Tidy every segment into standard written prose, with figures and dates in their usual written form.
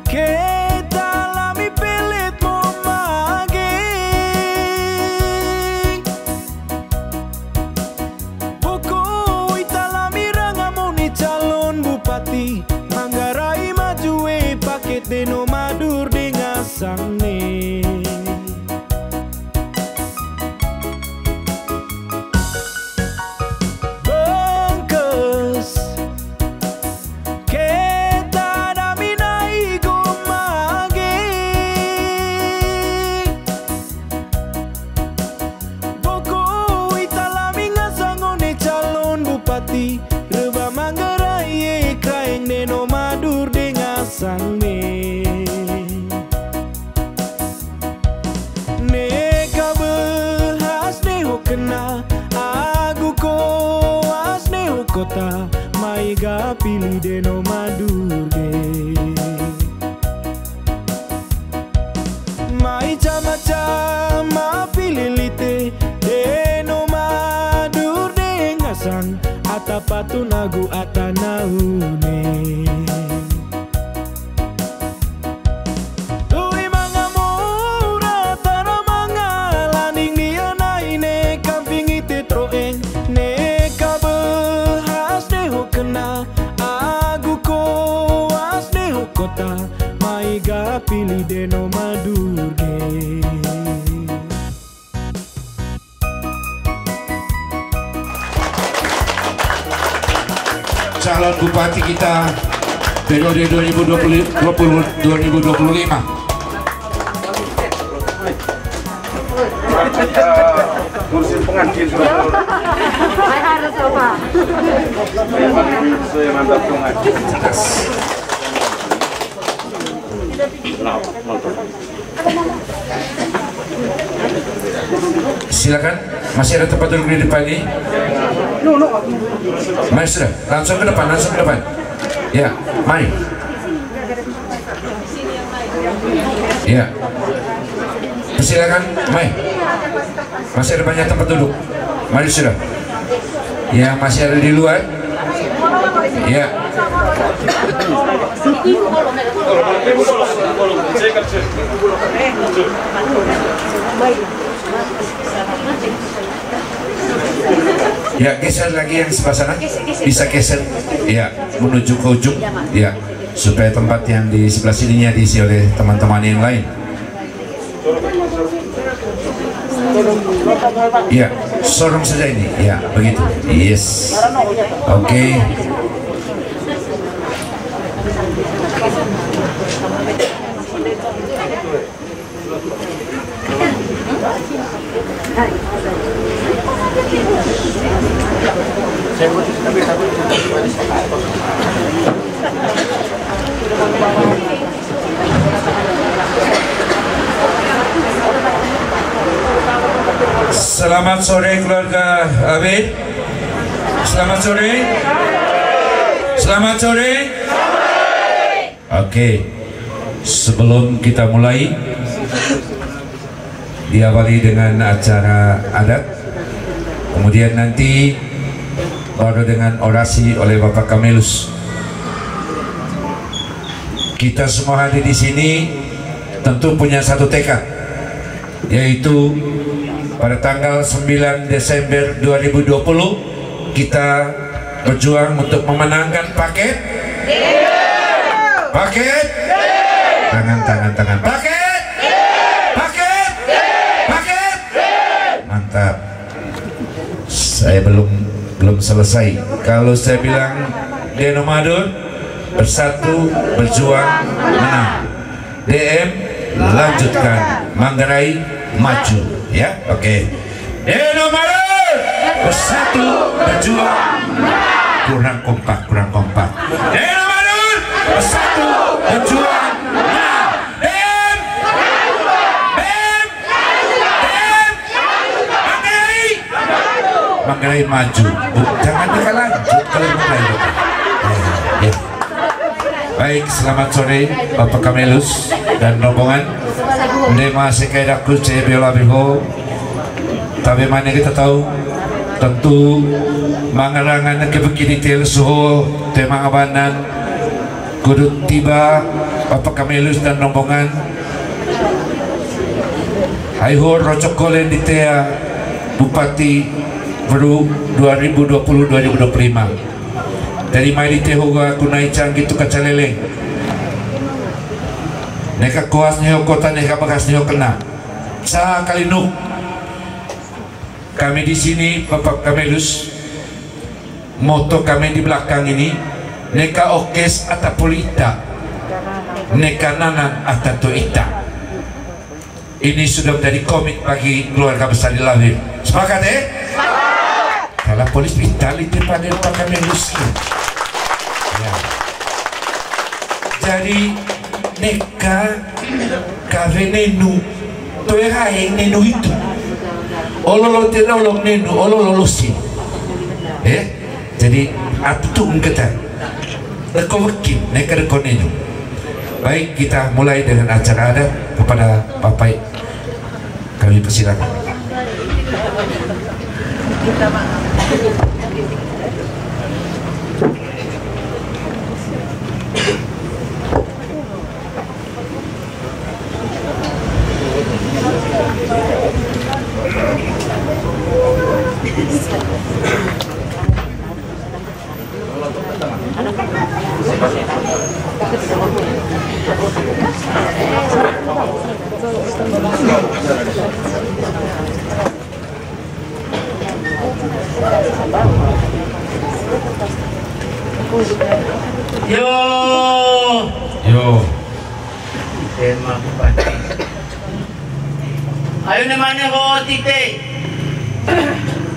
Kita lami pilit mo maging Pokok'y talami rangamu ni calon bupati Manggarai majue paket deno madur di ngasang nih Reba Manggarai kraeng deno madur di ngasang Neka behas neho kena Agu koas neho kota Maiga pilih deno madur de Mai cama-cama pilih lite deno madur de ngasang Atapatu nagu atanaune Tui manga mura tara manga landing dia naine kamping ite troeng Neka behas neho kena Agu koas neho kota Maiga pilih deno madur Calon bupati kita periode 2025. Kursi pengantin harus apa? Saya mantap pengantin. Silakan, masih ada tempat duduk di depan ini. Mari sudah, langsung ke depan, Ya, mari. Ya, silakan, mari. Masih ada banyak tempat duduk. Mari sudah. Ya, masih ada di luar. Ya. Ya, geser lagi yang sebelah sana. Bisa geser. Ya, menuju ke ujung. Ya, supaya tempat yang di sebelah sininya diisi oleh teman-teman yang lain. Ya, sorong saja ini. Ya, begitu. Yes. Oke. Selamat sore keluarga Abid. Selamat sore. Selamat sore. Oke. Sebelum kita mulai, diawali dengan acara adat, kemudian nanti baru dengan orasi oleh Bapak Kamelus. Kita semua hadir di sini tentu punya satu tekad, yaitu pada tanggal 9 Desember 2020 kita berjuang untuk memenangkan paket tangan paket. Mantap. Saya belum selesai. Kalau saya bilang Deno Madur bersatu berjuang menang, DM lanjutkan, Manggarai maju. Ya, oke. Deno Madur bersatu berjuang menang. Kurang kompak. Deno Madur bersatu berjuang menang. DM Manggarai maju. Jangan lanjut kalau Manggarai. Ya. Baik, selamat sore Bapak Kamelus dan rombongan. Nema sekaidaku biola biho. Tapi mana kita tahu tentu mangarangan ke begini tel suho tema abanan kudu tiba Bapak Kamelus dan rombongan Haihur Rocok Golen di Tea Bupati Beru 2020-2025 dari Maili Tehoga Kunai Canggi tu Kacaleleng neka kuas nyo kota neka bagas nyo kena sa Kalinuk. Kami di sini Bapak Kamelus, moto kami di belakang ini neka okes atapulita neka nanan atatu ita. Ini sudah menjadi komit bagi keluarga besar di Lawir. Sepakat Kalau polis Itali itu pada Bapak Kamelus ya. Jadi neka kave nenu toe hae nenu itu ololo tenolong nenu ololo si jadi atung kita rekowekin neka rekon nenu. Baik, kita mulai dengan acara adat. Kepada Bapak kami persilakan. Yo. Tema Bupati. Ayo namanya bawa titik.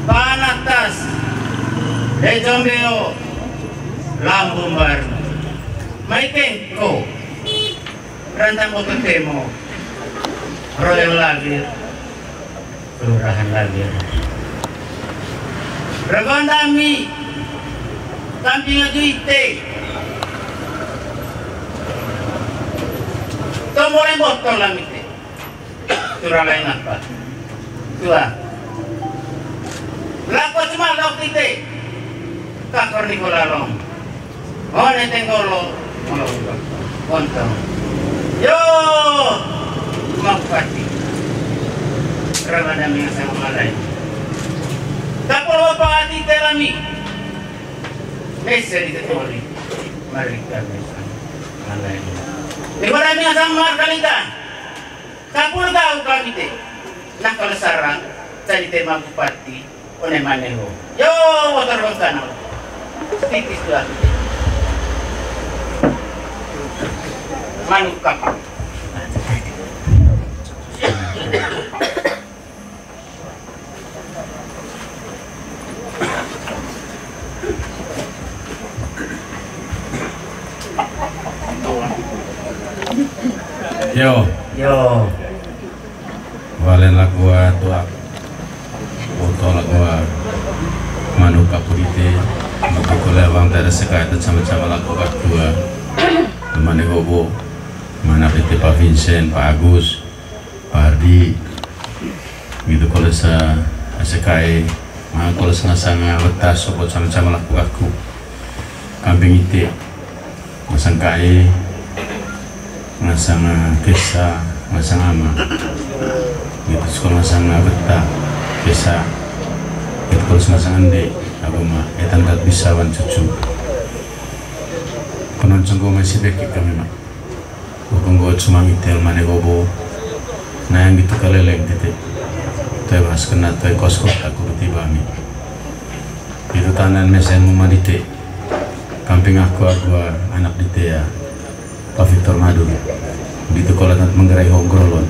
Panatas. Dejombeo. Lambumbar. Maitengko. Rantang Bototemo. Royal Lagir. Kelurahan Lagir. Ragondami. Kamping Aduite. Tomoleng botol lang ite. Tura lain apa? Tua. Lakot cuma lok ite. Kakor ni kolalong. Oh netengolo. Kontong. Yo. Mapati. Ramada mi sama malai. Tapol apa ati terami. Mese di ketoli. Mari kami malai. Di mana mi sama kalita. Kapul kau kami te. Nak kalau sarang jadi tema Bupati one maneho. Yo motor bangkana. Tipis tu. Manuk kapal. Yo. Valen la gua tua. Botol la gua. Manu kapurite. Maka kolewang dari sekai sama-sama la gua tua. Temane gobo. Mana PT Pak Vincent, Pak Agus, Pak Ardi. Gitu kalau sekai. Maka kalau sanga-sanga wetas sopot sama-sama la gua aku. Kambing ite. Masang kai. Masang kesa, masang ama, gitu sekolah masang beta, kesa, itu kalau masang ande, agama, etan tak bisa wan cucu. Penonton gue masih dekik kami mak, bukan gue cuma mitel mana gobo, nah yang gitu kaleleng titik, tuh mas kena tuh kos aku tiba mi, itu tanan mesen mumadite, kamping aku anak dite ya. Pak Victor Madu begitu kalau nanti menggerai hongrolon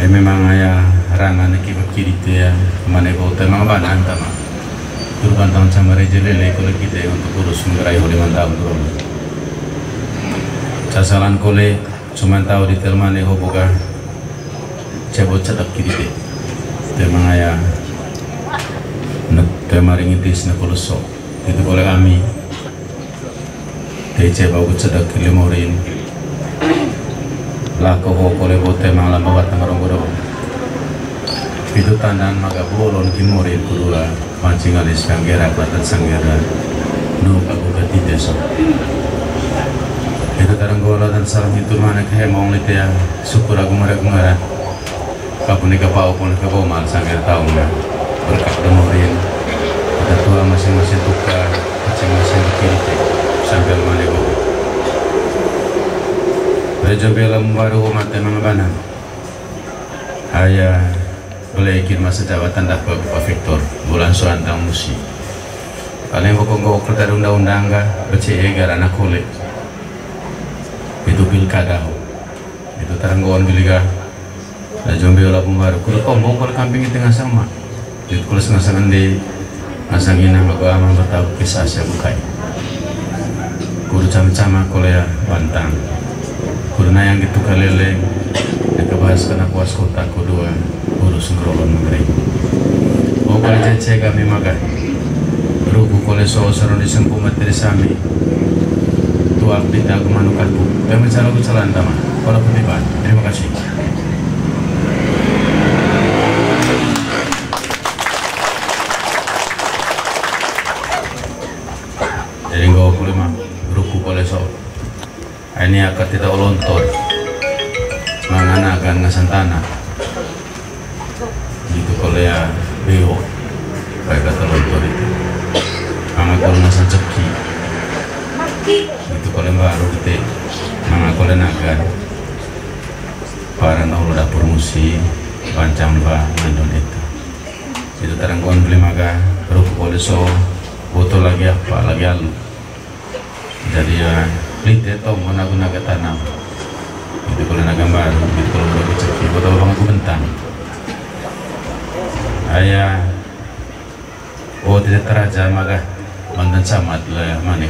memang ayah rangan akibat kiri ya mana kau temang apa nanti mah turun tahun sama Reja Lele kalau kita untuk urus menggerai holiman tahun grolon casalan kole cuma tahu di telmane hoboga cebot cedak kiri deh temang ayah temaringitis nekoloso itu boleh kami Kece bau cedak kilimorin, lako ho kole bote malam bawa tangarong godong. Itu tandan maga bolon kimorin kudula mancing alis kanggera batat sanggera, nu kagu gati deso. Itu tarang gola dan salam itu mana kehemong lite ya syukur aku mereka mengarat kapun ika pau pun ika bau mal sangger tahu ya berkat demorin ada tua masing-masing tukar masing-masing kiri sambil mana go Rejo belam baru umat emang bana ayah belekin masa jabatan dapat Pak Victor bulan suantang musi kalian pokok kerja undang-undang ga BCE anak kulit itu pilkada itu taranggoan biliga na jombe ola pembaru kulo tombong kulo kamping itu tengah sama itu kulo sengasangan di ngasangin nama gua aman bertahu kisah siya bukai kulo cama-cama kulo ya bantang kulo nayang gitu kaleleng yang kebahas kena kuas kota kedua urus ngerolon mengereng oh kulo cece kami makan ruku kulo so saron disempu materi sami tuak tidak kemanukanku dan mencari kesalahan tama kalau petipan terima kasih jadi gak boleh mah ruku boleh so ini akan tidak lontor menganakan ngasantana itu kalau ya beo baik kata lontor itu amat kalau ngasan ceki itu kalau baru kita mengakukan nagar para naulu dapur musi pancang ba mandon itu tarangkuan beli maga ruku boleh so foto lagi apa lagi alu jadi ya lite tau naga tanam itu kalau naga baru itu kalau udah diceki foto bang aku bentang ayah oh tidak teraja maga mandan samat lah mana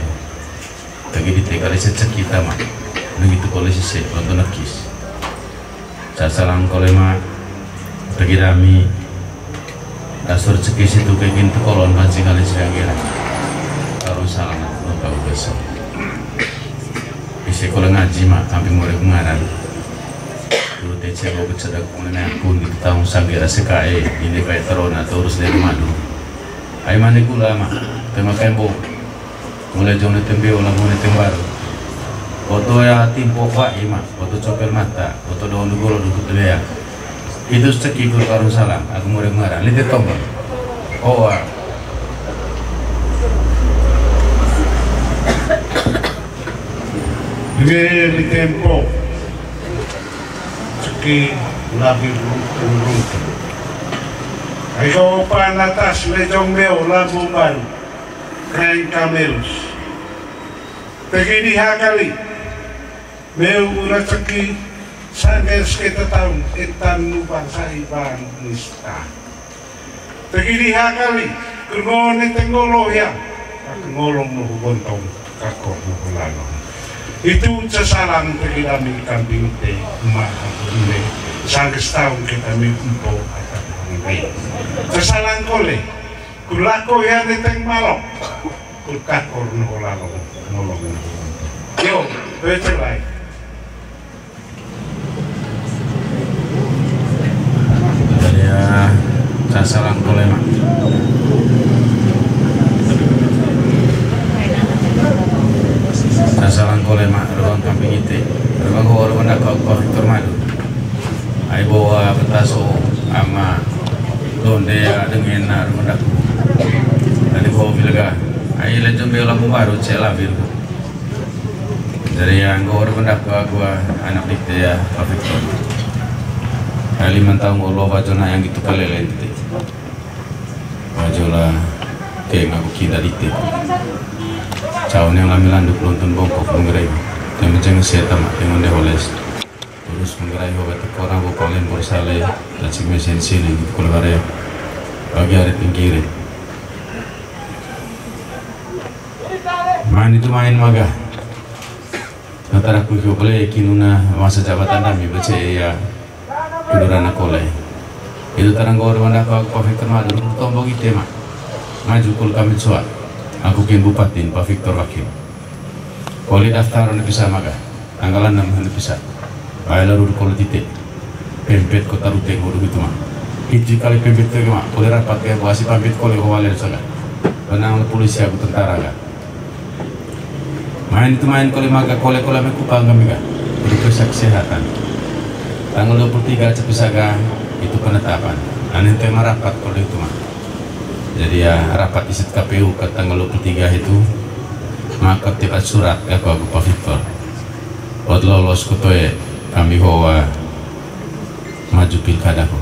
lagi ditekali secek kita mah begitu kalau sih nonton nakis sasalang kalau mah lagi dami dasar cekis itu kayak gitu kolon pancing kali sebagian kalau salah lupa besok isi kalau ngaji mah kamping mulai pengaran dulu TC mau bercedak mengenai akun gitu tahun sangira sekai ini kayak terona terus dari madu ayo mana gula mah tema kembo mulai jom tembe ulang mulai tembaru foto ya timpo pak ima foto copel mata foto daun dugolo duduk ya itu seki ikut karun salam aku mulai mengarah lihat tombol oh di tempo seki lagi burung ayo panatas lejong beo lagu baru keren kamelus begini hakali meu rezeki sangat sekitar tahun etan lubang sahiban nista begini hakali kengone tenggolo ya ngolong nuhu bontong kakor nuhu lalong itu sesalang tegilami kambing te emak aku ini sangat setahun kita mimpo akan mengenai sesalang kole kulako ya neteng malok kulkakor nuhu lalong ngolong nuhu yo betul baik ya sasaran kolema sasaran kolema ruang kamping itu ruang orang nak kau Victor Madu ai bawa petaso ama donde ya dengan rumah dak dari bawa bilga ai lejong bela baru cela biru dari yang orang dak gua anak dikte ya Pak Victor kali mentang Allah wajona yang gitu kali lain itu wajola kayak ngaku kita itu cawan yang lamilan duk lontun bongkok menggerai yang menceng setam yang mendeholes terus menggerai obat orang bokolin borsale dan si mesin sini gitu kalau hari bagi hari pinggir main itu main maga antara aku boleh kinuna masa jabatan kami baca ya Kudurana kolai itu tarang gor mana Pak Victor Madu tombong itu mah maju kul kami suat aku kin bupati Pak Victor wakil koli daftar anu bisa maga tanggalan 6 anu bisa bae lalu kol titik pempet kota rute guru gitu mah hiji kali pempet ke mah boleh rapat ke wasi pempet koli waler saga benang polisi aku tentara ga Main itu main kole maga kole kupang kami kan. Itu kesehatan. Tanggal 23 Cepisaga itu penetapan. Aneh tema rapat kalau itu mah. Jadi ya rapat isit KPU ke tanggal 23 itu maka tiba surat ke Pak Victor. Buat lolos kutoe kami bawa maju pilkada ko.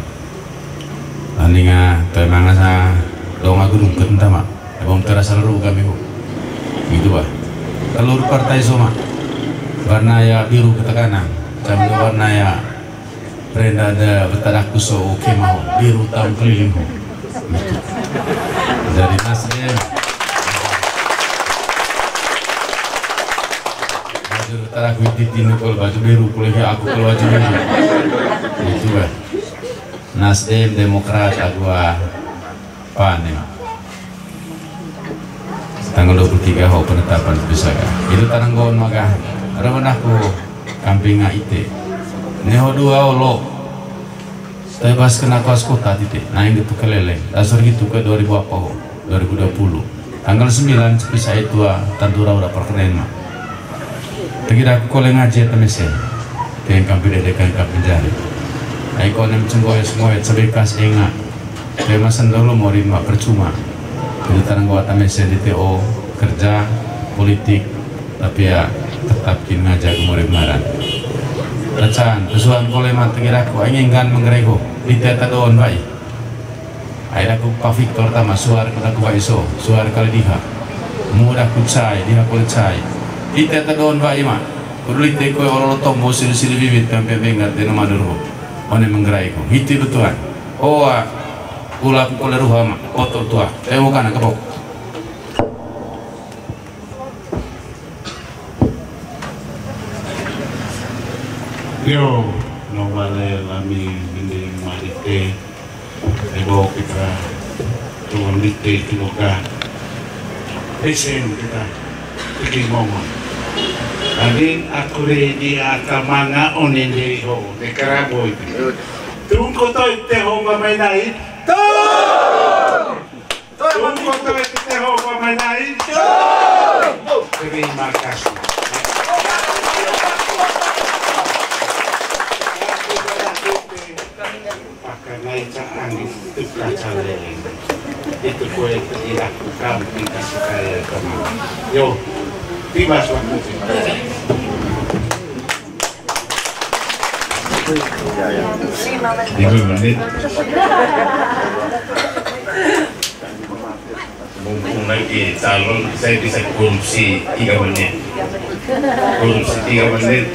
Aninga toy mangasa donga gurung kentama. Bom terasa lalu kami ko. Gitu bah. Telur partai Soma warna ya biru ketekanan kami warna ya prenda ada betadaku so oke mau biru tam keliling dari Nasdem baju betadaku ditinu kalau baju biru kuliah aku kalau baju biru itu bah Nasdem Demokrat agua panen tanggal 23 ho penetapan Cepisaga itu taranggon maga ramanahku kampinga ite neho dua lo tebas kena kelas kota titik naik gitu keleleng dasar gitu ke 2020 tanggal 9 Cepisaga itu tantura udah perkenen mah tegir aku koleng ngaji temesen yang kampung dedekan kampung jari aiko nem cenggoy semua sebekas enga temasan dulu mau rima percuma itu tarang gua tamesen di TO kerja politik tapi ya tetap kin ngajak umur maran recan kesuan koleman tegiraku ingin kan menggerego di teta doon baik akhirnya aku Pak Victor tama suar kata ku iso suar kali diha mudah ku cai diha ku cai di teta doon baik mah kulit teko orang tombo sili bibit sampai bengat di nama dulu one menggerego itu tuan oh ulah ku leruh ama otot tua bukan kebok yo no vale lami hindi marite ebo kita tuan dite tiloka esen kita tiki momo adin aku di akamanga onende ho de karaboy tungko to ite ho mamainai tungko to ite ho mamainai terima kasih. Itu kacaleng itu kue yang dilakukan dikasih kaya kemana yo tiba suatu 5 menit mumpung lagi calon saya bisa korupsi 3 menit korupsi 3 menit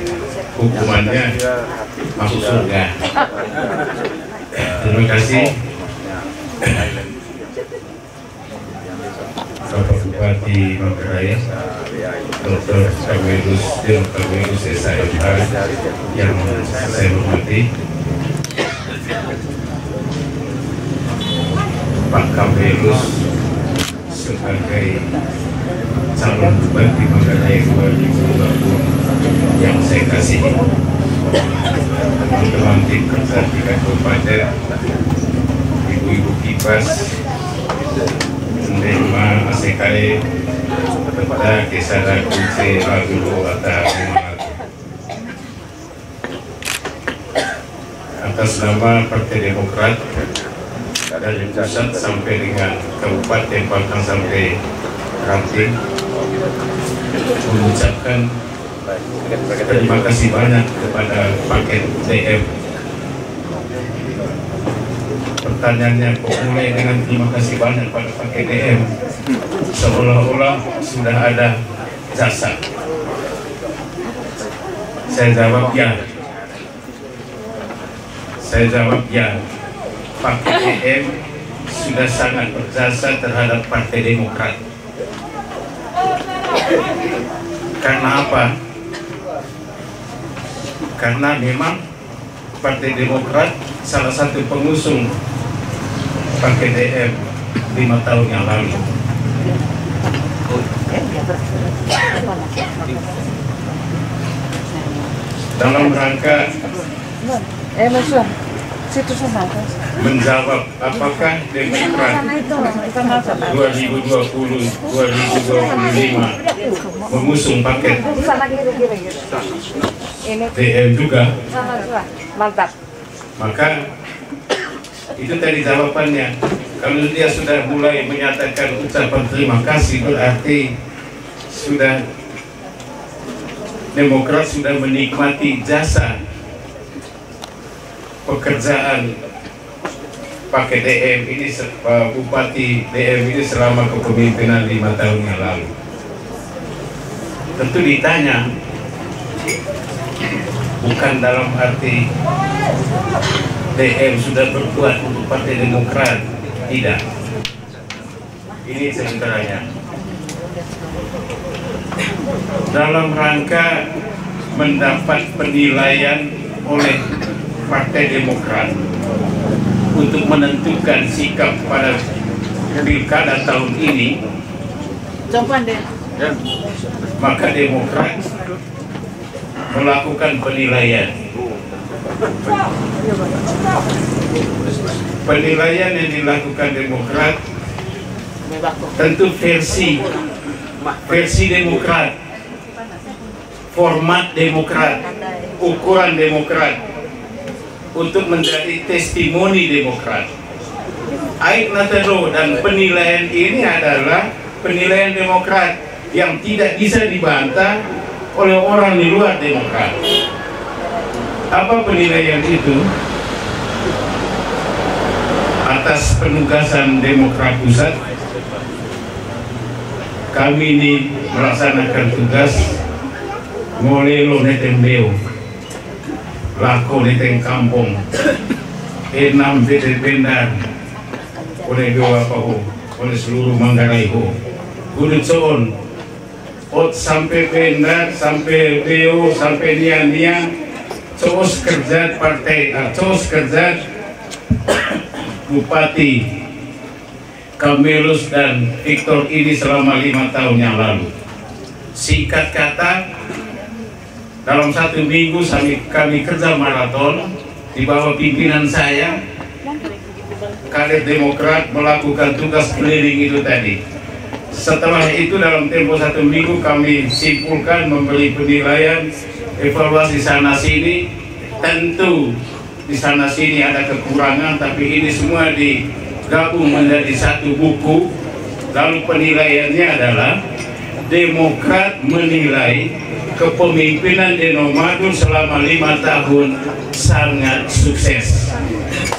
hukumannya masuk surga. Terima kasih Bapak Bupati Manggarai Dr. Kawelus SIMK yang saya hormati Pak Kawelus sebagai calon Bupati Manggarai 2020 yang saya kasihi teman-teman tim kerja tingkat kabupaten, ibu-ibu kipas, menerima ACKE, kepada Kesara Kunci Lagu Lata atas nama Partai Demokrat dari pusat sampai dengan Kabupaten bahkan sampai Ranting mengucapkan terima kasih banyak kepada paket DM. Pertanyaannya kok mulai dengan terima kasih banyak pada paket DM seolah-olah sudah ada jasa. Saya jawab ya. Paket DM sudah sangat berjasa terhadap Partai Demokrat. Karena apa? Karena memang Partai Demokrat salah satu pengusung paket DM 5 tahun yang lalu. Dalam rangka situ sama menjawab apakah Demokrat 2020-2025 mengusung paket DM juga. Mantap. Maka itu tadi jawabannya. Kalau dia sudah mulai menyatakan ucapan terima kasih, berarti sudah Demokrat sudah menikmati jasa pekerjaan pakai DM ini, Bupati DM ini selama kepemimpinan 5 tahun yang lalu. Tentu ditanya, bukan dalam arti DM sudah berbuat untuk Partai Demokrat, tidak. Ini sebenarnya dalam rangka mendapat penilaian oleh Partai Demokrat untuk menentukan sikap pada pilkada tahun ini, maka Demokrat melakukan penilaian. Penilaian yang dilakukan Demokrat tentu versi Demokrat, format Demokrat, ukuran Demokrat untuk menjadi testimoni Demokrat. Aik Natero dan penilaian ini adalah penilaian Demokrat yang tidak bisa dibantah oleh orang di luar Demokrat. Apa penilaian itu? Atas penugasan Demokrat Pusat, kami ini melaksanakan tugas ngolelo neteng beo, lako neteng kampung, enam bete bendar, oleh bewa paho, oleh seluruh Manggarai ho, kudu coon, ot sampai bendar, sampai beo, sampai nia, coos kerja partai, coos kerja Bupati Camelos dan Victor ini selama 5 tahun yang lalu. Singkat kata, dalam 1 minggu kami kerja maraton di bawah pimpinan saya. Kader Demokrat melakukan tugas keliling itu tadi. Setelah itu dalam tempo 1 minggu kami simpulkan, memberi penilaian, evaluasi sana sini. Tentu di sana sini ada kekurangan, tapi ini semua digabung menjadi satu buku. Lalu penilaiannya adalah Demokrat menilai kepemimpinan Deno Madun selama 5 tahun sangat sukses,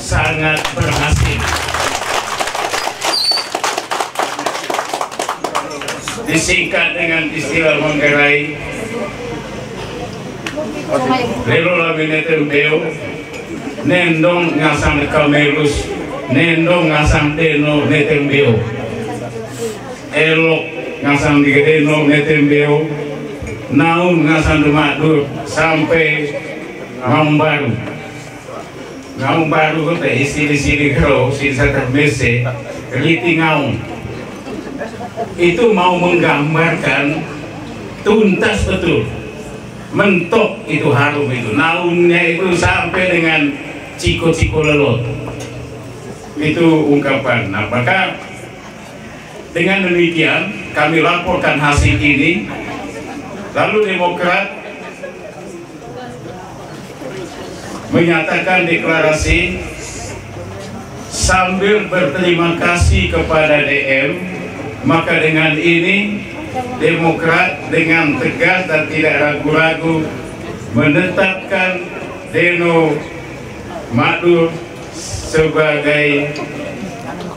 sangat berhasil. Disingkat dengan istilah Manggarai, lelo labinetem beo, nendong ngasang Camelos, nendong ngasang Deno netem beo, elok ngasang di Deno netem beo, naun ngasang Madun sampai Ngaung Baru. Ngaung Baru itu istri-istri kero, sisa terbese, keliti ngaung. Itu mau menggambarkan tuntas betul, mentok itu harum itu, naunnya itu sampai dengan ciko-ciko lelot. Itu ungkapan. Nah, maka dengan demikian kami laporkan hasil ini. Lalu Demokrat menyatakan deklarasi sambil berterima kasih kepada DM. Maka dengan ini Demokrat dengan tegas dan tidak ragu-ragu menetapkan Deno Madun sebagai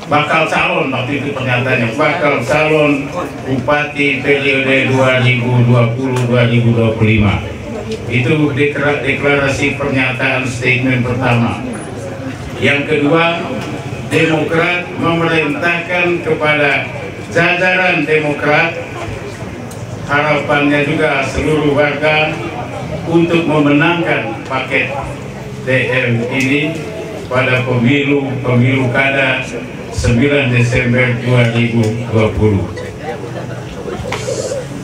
bakal calon, waktu itu pernyataannya, bakal calon Bupati periode 2020-2025. Itu deklarasi pernyataan statement pertama. Yang kedua, Demokrat memerintahkan kepada jajaran Demokrat, harapannya juga seluruh warga, untuk memenangkan paket DM ini pada pemilu kada 9 Desember 2020.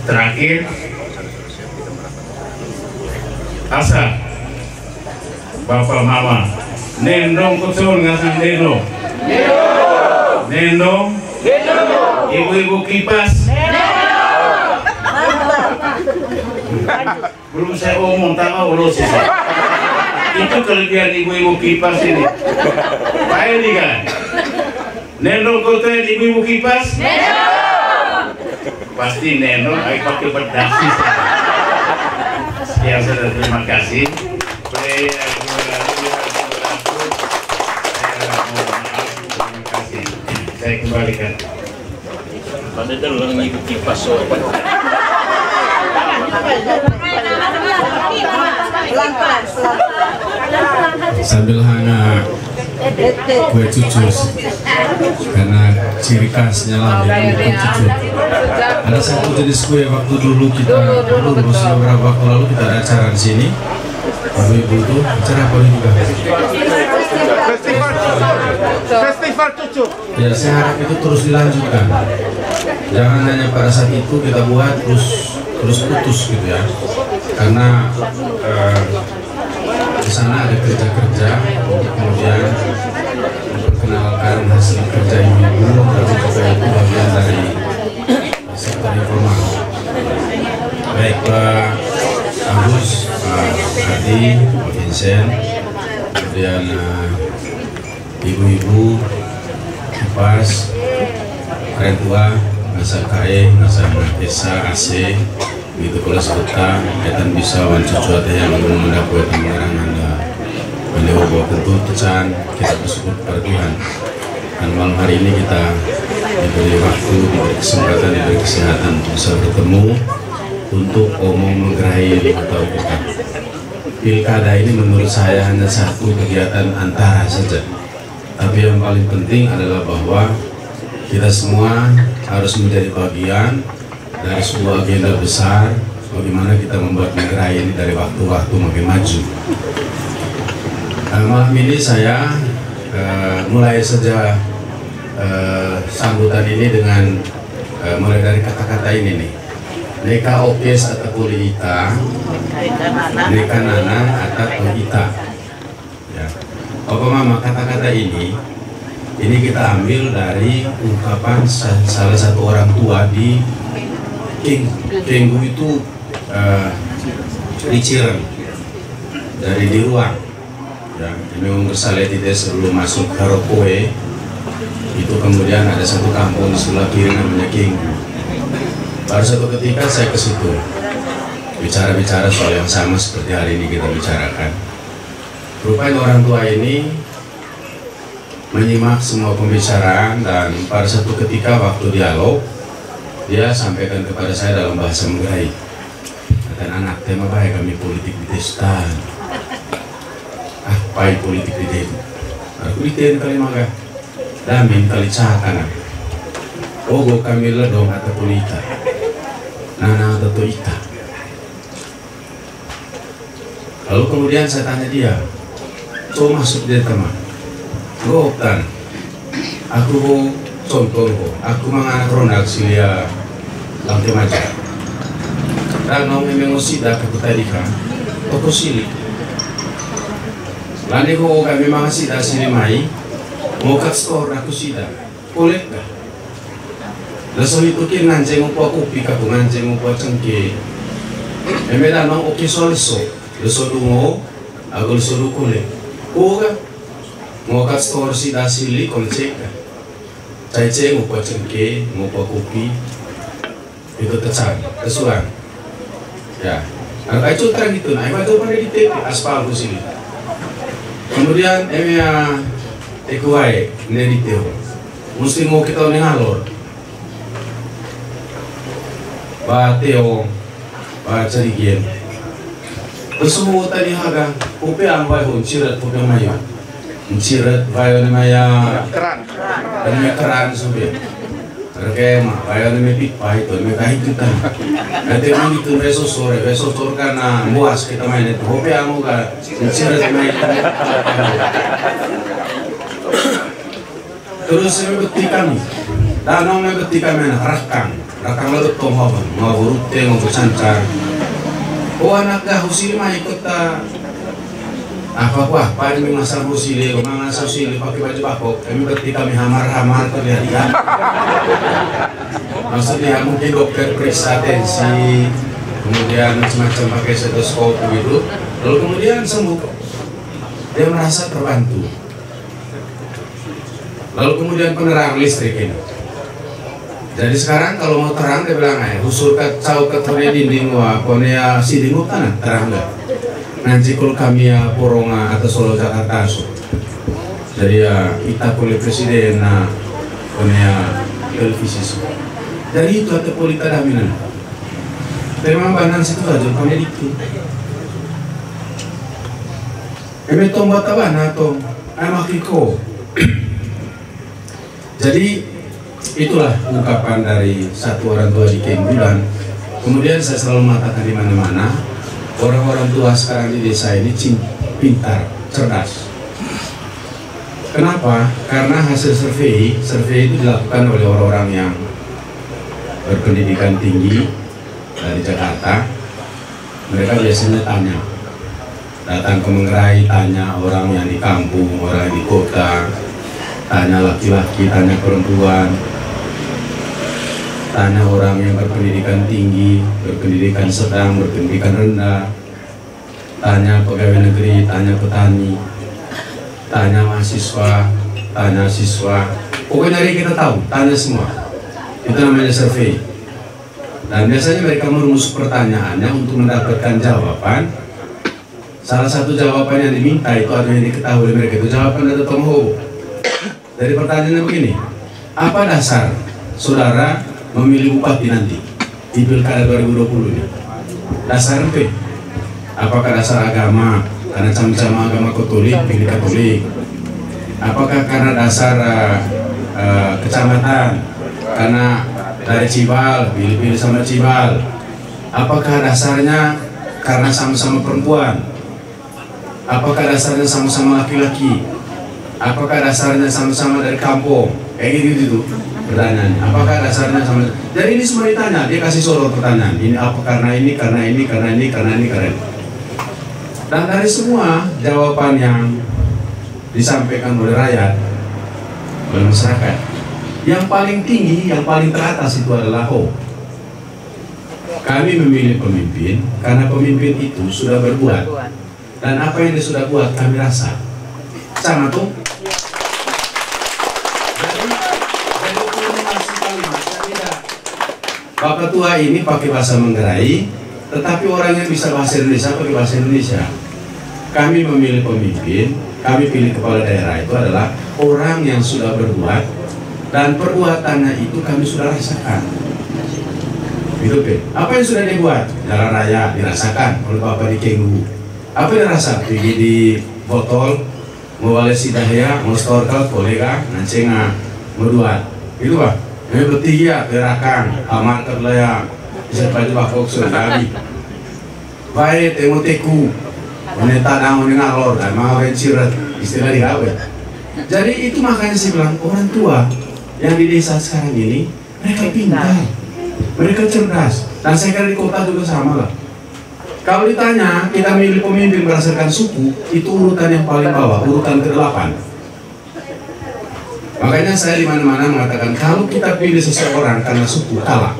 Terakhir, asa Bapak Mama Nendong kucul ngasang nendong. Nendong. Ibu-ibu kipas. Belum saya omong, tak mau ulos sih. Itu kelebihan ibu-ibu kipas ini. Pak Edi kan? Nendong kota ibu-ibu kipas? Pasti nendong, ayo pakai pedas sih. Yang sudah terima kasih. Saya kembalikan. Pada dalam ibu kipas sopan. Sambil hanya kue cucur, karena ciri khasnya lah kue cucur. Ada satu jenis kue waktu dulu kita beberapa waktu lalu kita ada acara di sini. Ibu itu acara apa juga? Festival cucur. Ya, saya harap itu terus dilanjutkan. Jangan hanya pada saat itu kita buat terus putus gitu ya. Karena di sana ada kerja-kerja untuk kemudian memperkenalkan hasil kerja ibu-ibu, dan juga itu bagian dari sektor informal. Baik Pak Agus, Pak Adi, Pak Vincent, kemudian ibu-ibu, kipas, keren tua, nasa kae, nasa desa AC, gitu kalau sekitar kita bisa wancucu ada yang mendapat pengarang anda beliau bahwa tentu tecan kita bersyukur kepada Tuhan, dan malam hari ini kita diberi waktu, diberi kesempatan, diberi kesehatan untuk bisa bertemu untuk omong menggerai atau kita. Pilkada ini menurut saya hanya satu kegiatan antara saja, tapi yang paling penting adalah bahwa kita semua harus menjadi bagian dari sebuah agenda besar bagaimana kita membuat negara ini dari waktu-waktu makin maju. Malam ini saya mulai saja sambutan ini dengan mulai dari kata-kata ini nih. Neka okes atau kulita, neka nana atau kulita. Ya. Apa mama kata-kata ini kita ambil dari ungkapan salah satu orang tua di Kenggu itu di Cirem, dari di ruang. Ya, memang bersalih tidak sebelum masuk Harokoe itu kemudian ada satu kampung di sebelah kiri namanya Kenggu. Pada suatu ketika saya ke situ bicara-bicara soal yang sama seperti hari ini kita bicarakan. Rupanya orang tua ini menyimak semua pembicaraan, dan pada satu ketika waktu dialog dia sampaikan kepada saya dalam bahasa Melayu, kata anak tema baik kami politik di testan. Apa politik di itu? Aku diten kali maga, damin kali cahakana. Ogo kami ledong atau polita, nana atau ita. Lalu kemudian saya tanya dia, coba masuk dia teman. Goktan, aku contoh, aku menganak ronak silia lantai macam. Dan mau mengusida ke tadi kan, toko sili. Lalu ko kami mengasida sini mai, mau kat store aku sida, boleh tak? Lalu itu kan nganceng upah kopi, aku nganceng upah cengke. Memang nang oke solso, lalu dungo, aku lalu kolek. Koga, mau kat store sida sili konsep. Cai-cai upah cengke, upah kopi, itu tercari, tersulang. Ya, anak itu terang itu, nah itu pada di TP aspal ku sini. Kemudian emia ekuai nediteo, mesti mau kita nengalor. Bateo, bacari game. Semua tadi haga, upe angwai huncirat upe mayu, huncirat bayo namanya keran sudah. Terkema, bayo namanya pipa itu, namanya kahit kita. Nanti orang itu besok sore karena muas kita main itu. Upe angwai kan, huncirat main. Terus saya beti kami, danau saya beti kami rakang lalu tomhawan, ngawurute, ngawursancar. Oh anak dah usil mah ikut Apa ini mengasal musili, mengasal musili pakai baju bakok. Kami berarti kami hamar-hamar terlihat. Maksudnya mungkin dokter periksa tensi, kemudian macam-macam pakai stetoskop gitu, lalu kemudian sembuh. Dia merasa terbantu. Lalu kemudian penerang listrik ini. Jadi sekarang kalau mau terang dia bilang usul kacau ketone dinding wah konea sidingu tanah terang enggak. Nanti kalau kami ya Poronga atau Solo Jakarta so. Jadi ya kita boleh presiden na konea televisi so. Jadi itu atau polita daminan. Terima banan situ aja konea dikit. Kami tombat tabana to amakiko. Jadi itulah ungkapan dari satu orang tua di Kembulan. Kemudian saya selalu mengatakan di mana-mana, orang-orang tua sekarang di desa ini pintar, cerdas. Kenapa? Karena hasil survei itu dilakukan oleh orang-orang yang berpendidikan tinggi dari Jakarta. Mereka biasanya datang ke Manggarai, tanya orang yang di kampung, orang yang di kota, tanya laki-laki, tanya perempuan, tanya orang yang berpendidikan tinggi, berpendidikan sedang, berpendidikan rendah, tanya pegawai negeri, tanya petani, tanya mahasiswa, tanya siswa. Pokoknya dari kita tahu, tanya semua. Itu namanya survei. Dan biasanya mereka merumus pertanyaannya untuk mendapatkan jawaban. Salah satu jawaban yang diminta itu ada yang diketahui oleh mereka itu jawaban dari Tomho. Dari pertanyaannya begini, apa dasar saudara memilih bupati nanti di Pilkada 2020 ini? Dasar apa? Apakah dasar agama? Karena sama-sama agama Katolik, pilih Katolik. Apakah karena dasar kecamatan? Karena dari Cibal, pilih sama Cibal. Apakah dasarnya karena sama-sama perempuan? Apakah dasarnya sama-sama laki-laki? Apakah dasarnya sama-sama dari kampung? Kayak gitu pertanyaan. Apakah dasarnya sama? Jadi ini semua ditanya, dia kasih soro pertanyaan. Ini apa karena ini, karena ini, karena ini, karena ini, karena ini. Dan dari semua jawaban yang disampaikan oleh rakyat, oleh masyarakat, yang paling tinggi, yang paling teratas itu adalah kami memilih pemimpin karena pemimpin itu sudah berbuat. Dan apa yang dia sudah buat kami rasa sama tuh. Jadi komunikasi kalimat tidak. Bapak tua ini pakai bahasa Manggarai, tetapi orang yang bisa bahasa Indonesia pakai bahasa Indonesia. Kami memilih pemimpin, kami pilih kepala daerah itu adalah orang yang sudah berbuat dan perbuatannya itu kami sudah rasakan. Gitu, apa yang sudah dibuat? Jalan raya dirasakan oleh Bapak di Kenggu. Apa yang rasa? Pergi di botol, mau balik si dahya, mau storkal, kolega, nancing berduat. Itu Pak. Ini bertiga, gerakan, aman kerlaya, bisa pada bakok sudah kami. Baik, temu teku, wanita nang ngalor, dan mau cirat, istilah dihawe. Jadi itu makanya saya bilang orang tua yang di desa sekarang ini mereka pintar, mereka cerdas, dan saya kira di kota juga sama lah. Kalau ditanya, kita milih pemimpin berdasarkan suku, itu urutan yang paling bawah, urutan ke-8. Makanya saya di mana-mana mengatakan, kalau kita pilih seseorang karena suku, kalah.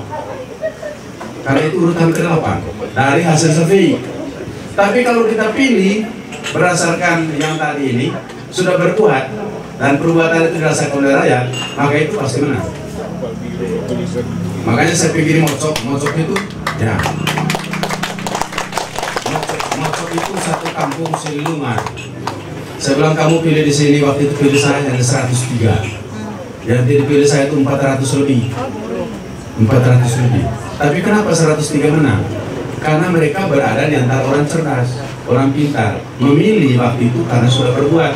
Karena itu urutan ke-8 dari hasil survei. Tapi kalau kita pilih berdasarkan yang tadi ini, sudah berbuat, dan perbuatan itu dirasakan oleh rakyat, maka itu pasti menang. Makanya saya pikir mocok itu, ya. Mocok itu satu kampung selungan. Saya bilang kamu pilih di sini, waktu itu pilih saya hanya 103. Yang dipilih saya itu 400 lebih. 400 lebih. Tapi kenapa 103 menang? Karena mereka berada di antara orang cerdas, orang pintar. Memilih waktu itu karena sudah berbuat.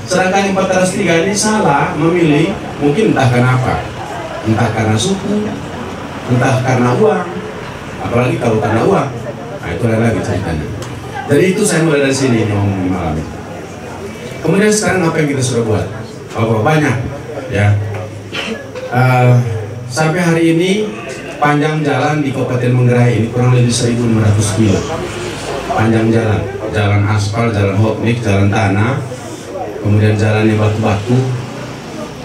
Sedangkan 403 ini salah memilih, mungkin entah kenapa. Entah karena suku, entah karena uang. Apalagi kalau karena uang. Nah, itu lagi ceritanya. Jadi itu saya mulai dari sini ngomong malam ini. Kemudian sekarang apa yang kita sudah buat? Oh, banyak ya. Sampai hari ini panjang jalan di Kabupaten Manggarai ini kurang lebih 1.600 kilo. panjang jalan, jalan aspal, jalan hot mix, jalan tanah, kemudian jalan yang batu-batu,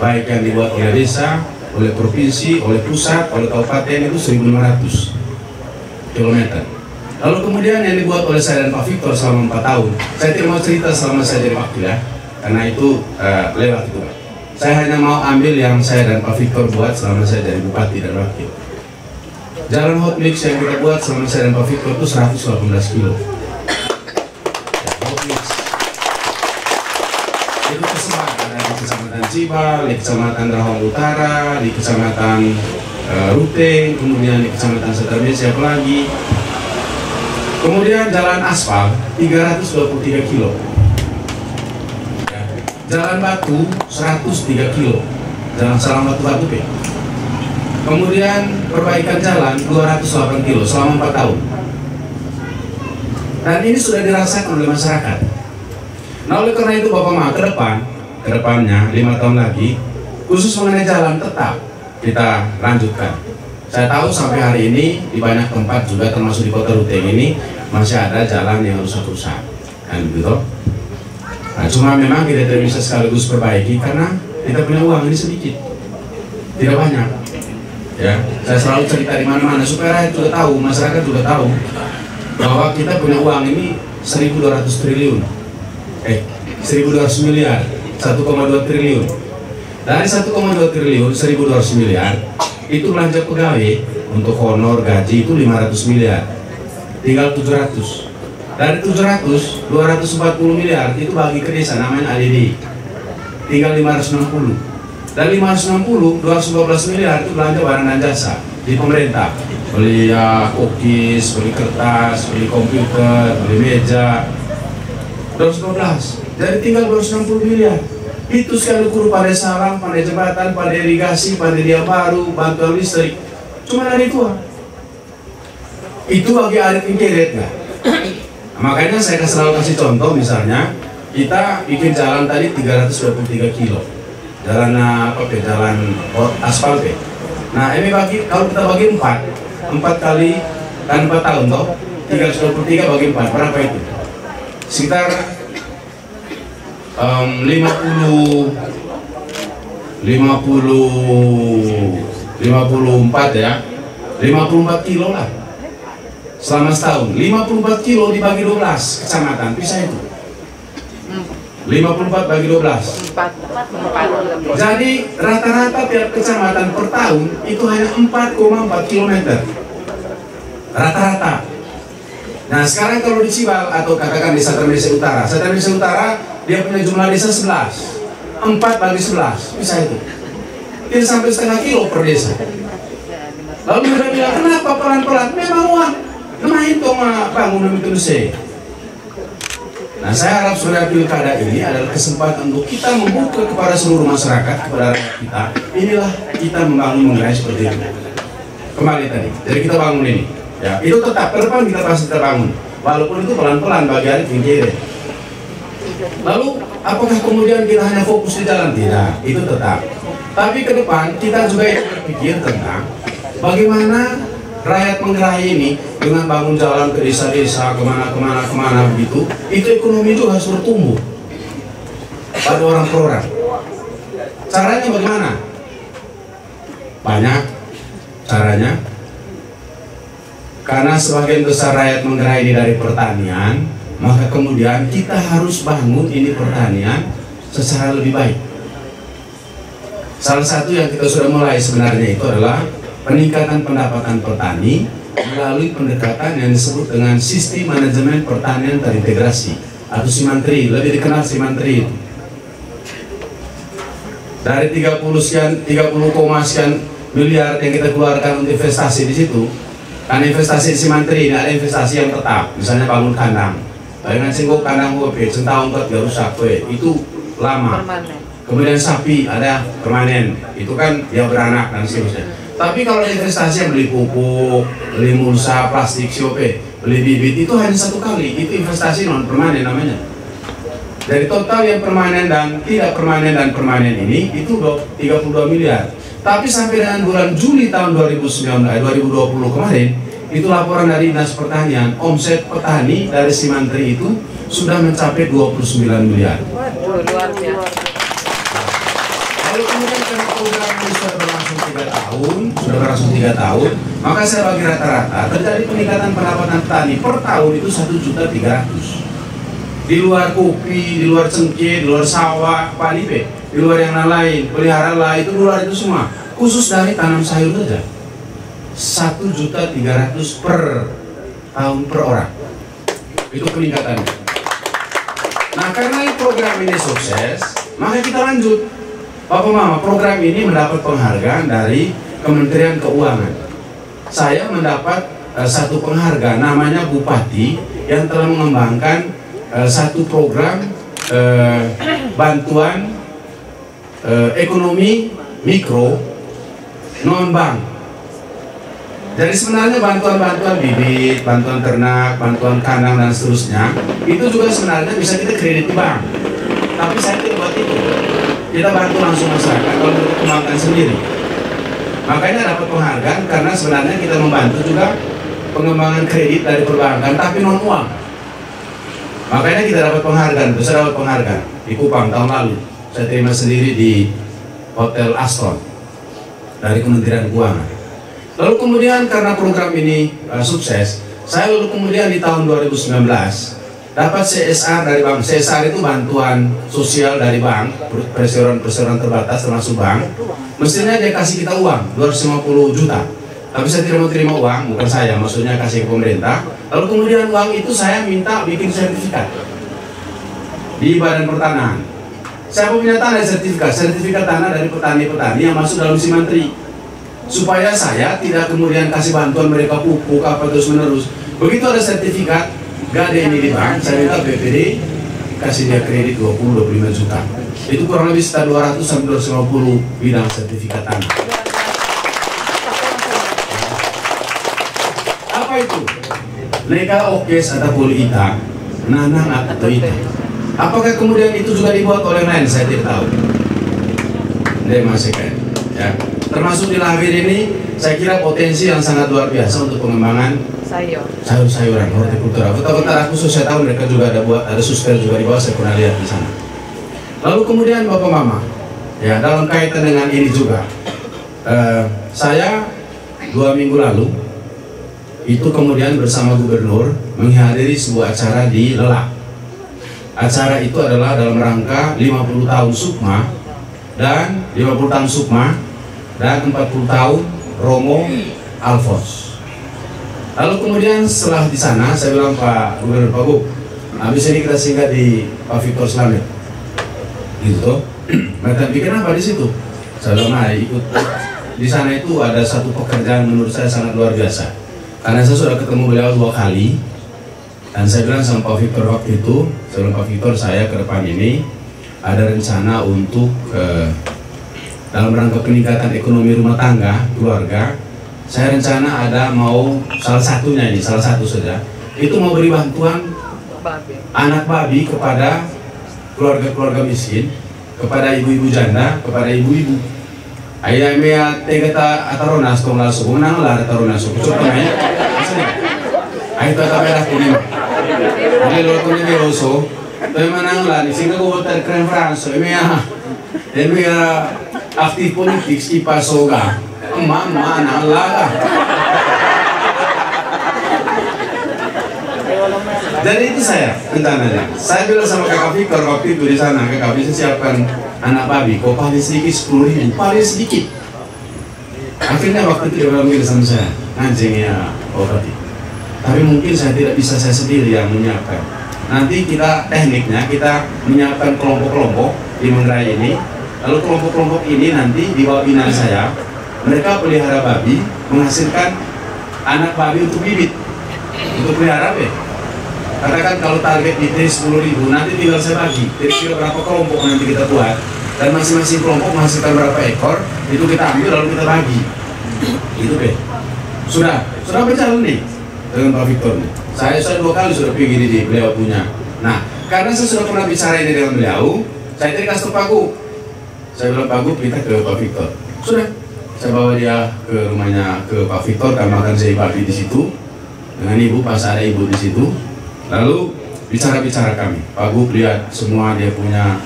baik yang dibuat oleh desa, oleh provinsi, oleh pusat, oleh kabupaten itu 1.500 km. Lalu kemudian yang dibuat oleh saya dan Pak Victor selama 4 tahun, saya tidak mau cerita selama saya jadi wakil ya, karena itu lewat itu. Saya hanya mau ambil yang saya dan Pak Victor buat selama saya jadi bupati dan wakil. Jalan hot mix yang kita buat selama saya dan Pak Victor itu 118 kilo. Hot mix. Itu tersebar ada di Kecamatan Cibal, di Kecamatan Rahong Utara, di Kecamatan Ruteng, kemudian di Kecamatan Setermesi, siapa lagi. Kemudian jalan aspal 323 kilo. Jalan batu 103 kilo. Jalan salam batu-batu P. Kemudian perbaikan jalan 208 kilo selama 4 tahun. Dan ini sudah dirasakan oleh masyarakat. Nah oleh karena itu Bapak Ma, kedepannya 5 tahun lagi, khusus mengenai jalan tetap kita lanjutkan. Saya tahu sampai hari ini di banyak tempat juga termasuk di Kota Ruteng ini masih ada jalan yang rusak-rusak, kan gitu. Nah, cuma memang kita tidak bisa sekaligus perbaiki karena kita punya uang ini sedikit, tidak banyak. Ya, saya selalu cerita di mana-mana supaya rakyat juga tahu, masyarakat juga tahu bahwa kita punya uang ini 1.200 triliun, 1.200 miliar, 1,2 triliun. Dari 1,2 triliun, 1.200 miliar itu belanja pegawai untuk honor gaji itu 500 miliar, tinggal 700. Dari 700, 240 miliar itu bagi ke desa namanya ADD, tinggal 560. Dari 560, 214 miliar itu belanja barang dan jasa di pemerintah, beli kokis, beli kertas, beli komputer, beli meja, 212. Jadi tinggal 260 miliar. Itu sekali ukur pada salang, pada jembatan, pada irigasi, pada dia baru, bantuan listrik. Cuma dari itu. Itu bagi Arif Ingkeret nggak? Makanya saya selalu kasih contoh, misalnya kita bikin jalan tadi 323 kilo. Jalan jalan aspal P. Nah ini kalau kita bagi 4 kali kan 4 tahun toh, 323 bagi 4 berapa itu? Sekitar 54 ya, 54 kilo lah selama setahun. 54 kilo dibagi 12 kecamatan, bisa itu 54 bagi 12. Jadi rata-rata tiap kecamatan per tahun itu hanya 4,4 km rata-rata. Nah sekarang kalau di Cibal atau katakan di Setermesi Utara, Setermesi Utara dia punya jumlah desa 11, 4 bagi 11, bisa itu. Tidak sampai setengah kilo per desa. Lalu mereka bilang, kenapa pelan-pelan? Memang uang, memang itu bangunan itu desa. Nah saya harap saudara pilkada ini adalah kesempatan untuk kita membuka kepada seluruh masyarakat, kepada rakyat kita. Inilah kita membangun mengenai seperti itu. Kembali tadi, jadi kita bangun ini. Ya, itu tetap ke depan kita pasti terbangun, walaupun itu pelan-pelan bagi Arif Ingkeret. Lalu, apakah kemudian kita hanya fokus di jalan? Tidak, itu tetap. Tapi ke depan kita juga berpikir tentang bagaimana rakyat Manggarai ini dengan bangun jalan ke desa-desa, kemana begitu, itu ekonomi juga harus bertumbuh pada orang per orang. Caranya bagaimana? Banyak caranya. Karena sebagian besar rakyat Manggarai ini dari pertanian, maka kemudian kita harus bangun ini pertanian secara lebih baik. Salah satu yang kita sudah mulai sebenarnya itu adalah peningkatan pendapatan petani melalui pendekatan yang disebut dengan sistem manajemen pertanian terintegrasi atau Simantri, lebih dikenal Simantri. Dari 30 sekian miliar yang kita keluarkan untuk investasi di situ. Karena investasi di Simantri ini ada investasi yang tetap, misalnya bangun kandang. Dengan singgok kandang gue, setahun gak rusak, itu lama. Kemudian sapi ada permanen, itu kan dia beranak dan seterusnya. Tapi kalau investasi yang beli pupuk, beli mulsa, plastik, siope, beli bibit, itu hanya 1 kali, itu investasi non permanen namanya. Dari total yang permanen dan tidak permanen dan permanen ini, itu 32 miliar. Tapi sampai dengan bulan Juli tahun 2020 kemarin, itu laporan dari Dinas Pertanian, omset petani dari si Mantri itu sudah mencapai 29 miliar. Waduh, luar biasa. Lalu kemudian karena program ini sudah berlangsung 3 tahun, maka saya bagi rata-rata terjadi peningkatan pendapatan petani per tahun itu 1.300.000. Di luar kopi, di luar cengkeh, di luar sawah, padi, di luar yang lain, pelihara lah itu, di luar itu semua. Khusus dari tanam sayur saja 1.300.000 per tahun per orang. Itu peningkatannya. Nah, karena program ini sukses, maka kita lanjut. Bapak Mama, program ini mendapat penghargaan dari Kementerian Keuangan. Saya mendapat satu penghargaan, namanya Bupati yang telah mengembangkan satu program bantuan ekonomi mikro non bank. Jadi sebenarnya bantuan-bantuan bibit, bantuan ternak, bantuan kandang dan seterusnya itu juga sebenarnya bisa kita kredit di bank. Tapi saya tidak buat itu. Kita bantu langsung masyarakat kalau kita kembangkan sendiri. Makanya dapat penghargaan karena sebenarnya kita membantu juga pengembangan kredit dari perbankan tapi non uang. Makanya kita dapat penghargaan. Saya dapat penghargaan di Kupang tahun lalu. Saya terima sendiri di Hotel Aston dari Kementerian Keuangan. Lalu kemudian karena program ini sukses, saya lalu kemudian di tahun 2019 dapat CSR dari bank. CSR itu bantuan sosial dari bank, perseroan terbatas termasuk bank. Mestinya dia kasih kita uang 250 juta. Tapi saya tidak mau terima uang, bukan saya, maksudnya kasih ke pemerintah. Lalu kemudian uang itu saya minta bikin sertifikat di Badan Pertanahan. Saya punya tanah sertifikat tanah dari petani-petani yang masuk dalam si Mantri. Supaya saya tidak kemudian kasih bantuan mereka pupuk apa terus menerus. Begitu ada sertifikat, gak ada ini di bank, saya minta BPD kasih dia kredit 20-25 juta. Itu kurang lebih sekitar 200 sampai 250 bidang sertifikat tanah. Apa itu? Neka okes atau polita, nanang atau ita. Apakah kemudian itu juga dibuat oleh lain? Saya tidak tahu. Dia masih kayak, ya. Termasuk di Lahir ini, saya kira potensi yang sangat luar biasa untuk pengembangan sayur-sayuran, hortikultura. Kota-kota khusus saya tahu mereka juga ada suster juga di bawah, saya pernah lihat di sana. Lalu kemudian Bapak Mama, ya dalam kaitan dengan ini juga, saya 2 minggu lalu itu kemudian bersama Gubernur menghadiri sebuah acara di Lelak. Acara itu adalah dalam rangka 50 tahun Sukma dan 50 tahun Sukma dan 40 tahun Romo Alfons. Lalu kemudian setelah di sana saya bilang Pak Gubernur, Pak Gub, habis ini kita singgah di Pak Victor Slamet, gitu. Mereka pikir apa di situ? Saya bilang, nah ikut di sana itu ada satu pekerjaan menurut saya sangat luar biasa. Karena saya sudah ketemu beliau 2 kali dan saya bilang sama Pak Victor waktu itu, saya bilang Pak Victor, saya ke depan ini ada rencana untuk dalam rangka peningkatan ekonomi rumah tangga, keluarga, saya rencana ada mau salah satu saja, itu mau beri bantuan anak babi kepada keluarga-keluarga miskin, kepada ibu-ibu janda, kepada ibu-ibu. Ayah mea tegata ataronas kong laso, menang lah ataronas, coba ya, ayah tak merah kuning, jadi lo kuning beroso, tapi menang lah, di sini gue terkeren Franso, mea aktif politik si pasoga, mana lah. Jadi itu saya rencananya. Saya bilang sama Kakak Victor waktu itu di sana, Kakak bisa siapkan anak babi, kok paling sedikit 10.000, paling sedikit. Akhirnya waktu itu dia bilang sama saya, anjingnya obat. Tapi mungkin saya tidak bisa saya sendiri yang menyiapkan. Nanti kita tekniknya kita menyiapkan kelompok-kelompok di Manggarai ini. Lalu kelompok-kelompok ini nanti di bawah binaan saya, mereka pelihara babi, menghasilkan anak babi untuk bibit, untuk pelihara be. Katakan kalau target kita 10.000, nanti tinggal saya bagi. Jadi kira berapa kelompok nanti kita buat, dan masing-masing kelompok menghasilkan berapa ekor, itu kita ambil lalu kita bagi. Itu be. Sudah berjalan nih dengan Pak Victor nih. Saya 2 kali sudah pergi di beliau punya. Nah, karena saya sudah pernah bicara ini dengan beliau, saya tadi kasih Pak Gu. Saya bilang Pak Gu, kita ke Pak Victor. Sudah, saya bawa dia ke rumahnya ke Pak Victor, kami makan babi di situ. dengan ibu pas ada ibu di situ. Lalu bicara kami, Pak Gub lihat semua dia punya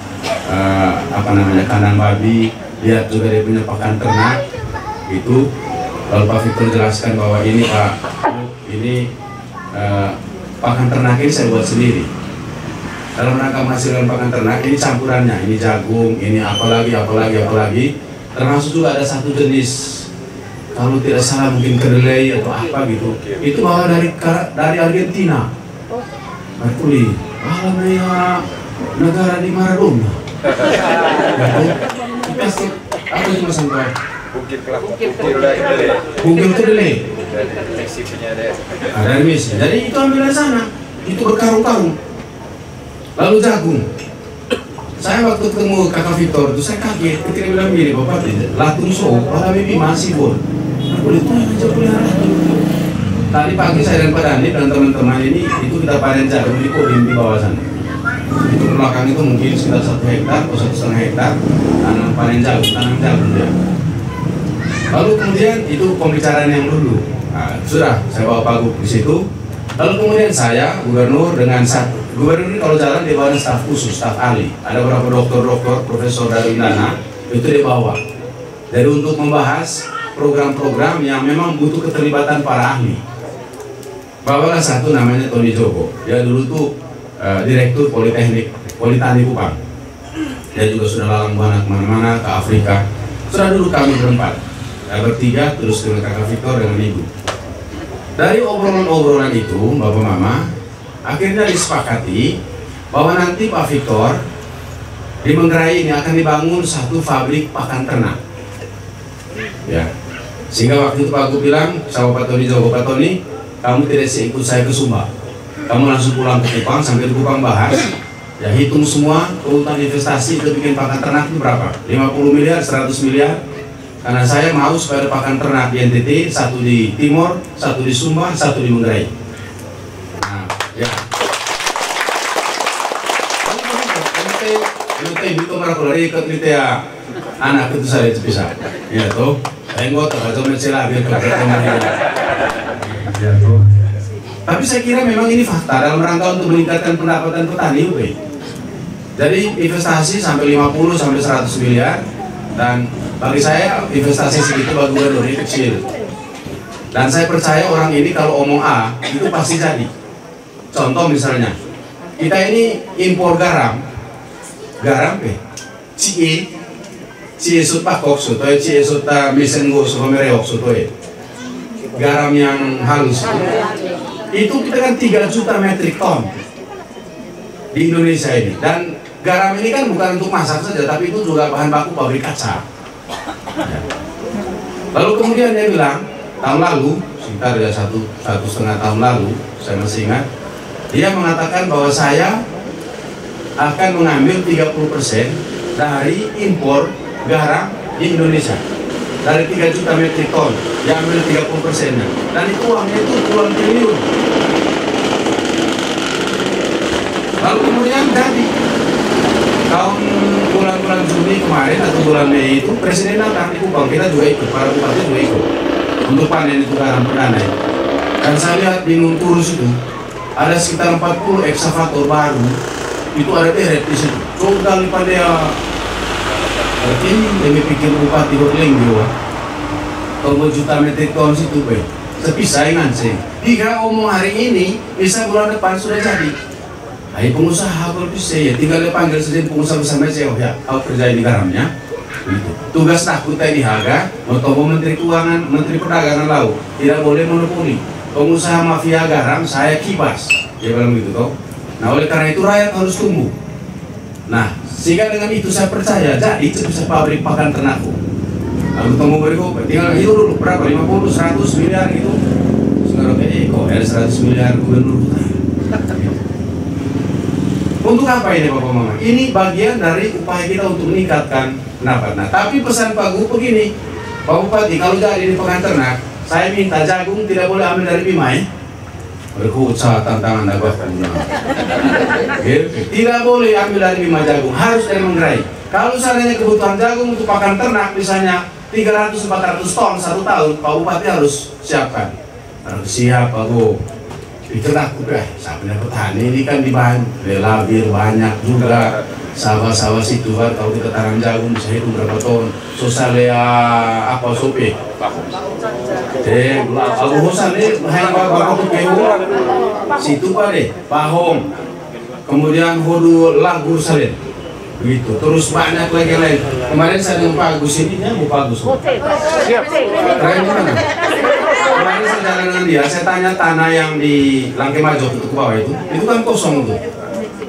kandang babi, lihat juga dia punya pakan ternak itu. Lalu Pak Victor jelaskan bahwa ini Pak, ini pakan ternak ini saya buat sendiri. Dalam rangka menghasilkan pakan ternak ini campurannya, ini jagung, ini apalagi, termasuk juga ada satu jenis, kalau tidak salah mungkin kedelai atau apa gitu, itu bawa dari Argentina. Merkuli, alamnya negara di Maradona. Apa itu Mas Angka? Bukit kedelai. Ada misi. Jadi itu ambil dari sana, itu berkarung-karung. Lalu jagung. Saya waktu ketemu kakak Victor itu saya kaget ketika bilang gini, Bapak latung so, pada mimpi masih pun. Boleh tuh aja pelihara. Tadi pagi saya dan Pak Dani dan teman-teman ini itu kita panen jagung di Kodim di bawah sana. Itu belakang itu mungkin sekitar 1 hektar atau 1,5 hektar tanam panen jagung, tanam jagung ya. Lalu kemudian itu pembicaraan yang dulu. Nah, sudah saya bawa Pak Gub di situ. Lalu kemudian saya gubernur dengan gubernur ini kalau jalan dia bawa staf khusus, staf ahli. Ada beberapa dokter, profesor dari Indana itu dia bawa. Jadi untuk membahas program-program yang memang butuh keterlibatan para ahli. Bawalah satu namanya Tony Joko. Dia dulu tuh direktur Politeknik Kupang. Dia juga sudah lalang buana kemana-mana ke Afrika. Sudah dulu kami berempat, bertiga terus dengan kakak Victor dengan ibu. Dari obrolan-obrolan itu, Bapak Mama, akhirnya disepakati bahwa nanti Pak Victor di Manggarai ini akan dibangun satu pabrik pakan ternak. Ya, sehingga waktu itu Pak Gub bilang sama Pak Tony Joko, Pak Tony, kamu tidak ikut saya ke Sumba, kamu langsung pulang ke Kupang, sampai di Kupang bahas, ya hitung semua keuntungan investasi itu bikin pakan ternak itu berapa? 50 miliar, 100 miliar. Karena saya mau supaya ada pakan ternak di NTT, satu di Timur, satu di Sumba, satu di Manggarai. Nah, ya. Itu mereka dari ikut ya anak itu saya bisa. Ya tuh, saya nggak tahu kalau mencela biar ya tuh. Tapi saya kira memang ini fakta dalam rangka untuk meningkatkan pendapatan petani, oke. Jadi investasi sampai 50 sampai 100 miliar. Dan bagi saya investasi segitu bagi gubernur ini kecil. Dan saya percaya orang ini kalau omong A itu pasti jadi. Contoh misalnya, kita ini impor garam cie sut pakok sotoy, cie sut misengo somereok sotoy. Garam yang halus itu kita kan 3 juta metrik ton di Indonesia ini. Dan garam ini kan bukan untuk masak saja, tapi itu juga bahan baku pabrik kaca. Lalu kemudian dia bilang, tahun lalu, sekitar ya 1,5 tahun lalu, saya masih ingat, dia mengatakan bahwa saya akan mengambil 30% dari impor garam di Indonesia. Dari 3 juta metrik ton, dia ambil 30%-nya. Dan itu uangnya itu puluhan triliun. Lalu kemudian jadi tahun bulan Juni kemarin atau bulan Mei itu Presiden datang di Kupang, kita juga ikut, para bupati juga ikut untuk panen itu garam perdana. Dan saya lihat di Nunturus itu ada sekitar 40 eksavator baru, itu ada deret di situ. Coba lipat dia, berarti demi pikir bupati berkeling juga. Kalau juta metrik ton situ, tapi saingan sih. Jika omong hari ini, bisa bulan depan sudah jadi. Hai pengusaha kalau bisa ya tinggal dipanggil saja pengusaha bersama saya, ya kau kerja di garamnya. Gitu. Tugas takut di Haga, atau Menteri Keuangan, Menteri Perdagangan laut tidak boleh monopoli. Pengusaha mafia garam saya kibas, dia bilang gitu toh. Nah oleh karena itu rakyat harus tumbuh. Nah sehingga dengan itu saya percaya jadi itu bisa pabrik pakan ternakku. Lalu tunggu berikut, tinggal itu dulu berapa 50-100 miliar gitu. Sekarang kok ada 100 miliar gubernur. Untuk apa ini Bapak Mama? Ini bagian dari upaya kita untuk meningkatkan pendapat. Nah, tapi pesan Pak Gub begini, Pak Bupati kalau jadi di pakan ternak, saya minta jagung tidak boleh ambil dari Bimai. Berkuasa tantangan dapat. Tidak boleh ambil dari Bima jagung, harus dari Manggarai. Kalau seandainya kebutuhan jagung untuk pakan ternak misalnya 300-400 ton 1 tahun, Pak Bupati harus siapkan. Harus siap Pak Gub. pikir aku saya punya petani ini kan di Labir banyak juga sawah-sawah situ kan, kalau kita tanam jagung bisa hitung berapa ton. Sosalea apa sope? Aku hosale hanya bapak kewu situ pak deh, pahong. Kemudian hodu lagu salin. Begitu, terus banyak lagi lain. Kemarin saya dengan Pak Agus ini, ya Bu Pak Agus. Siap. Keren gimana? Kemarin saya jalan dengan dia, saya tanya tanah yang di Langke Majo itu ke bawah itu kan kosong tuh.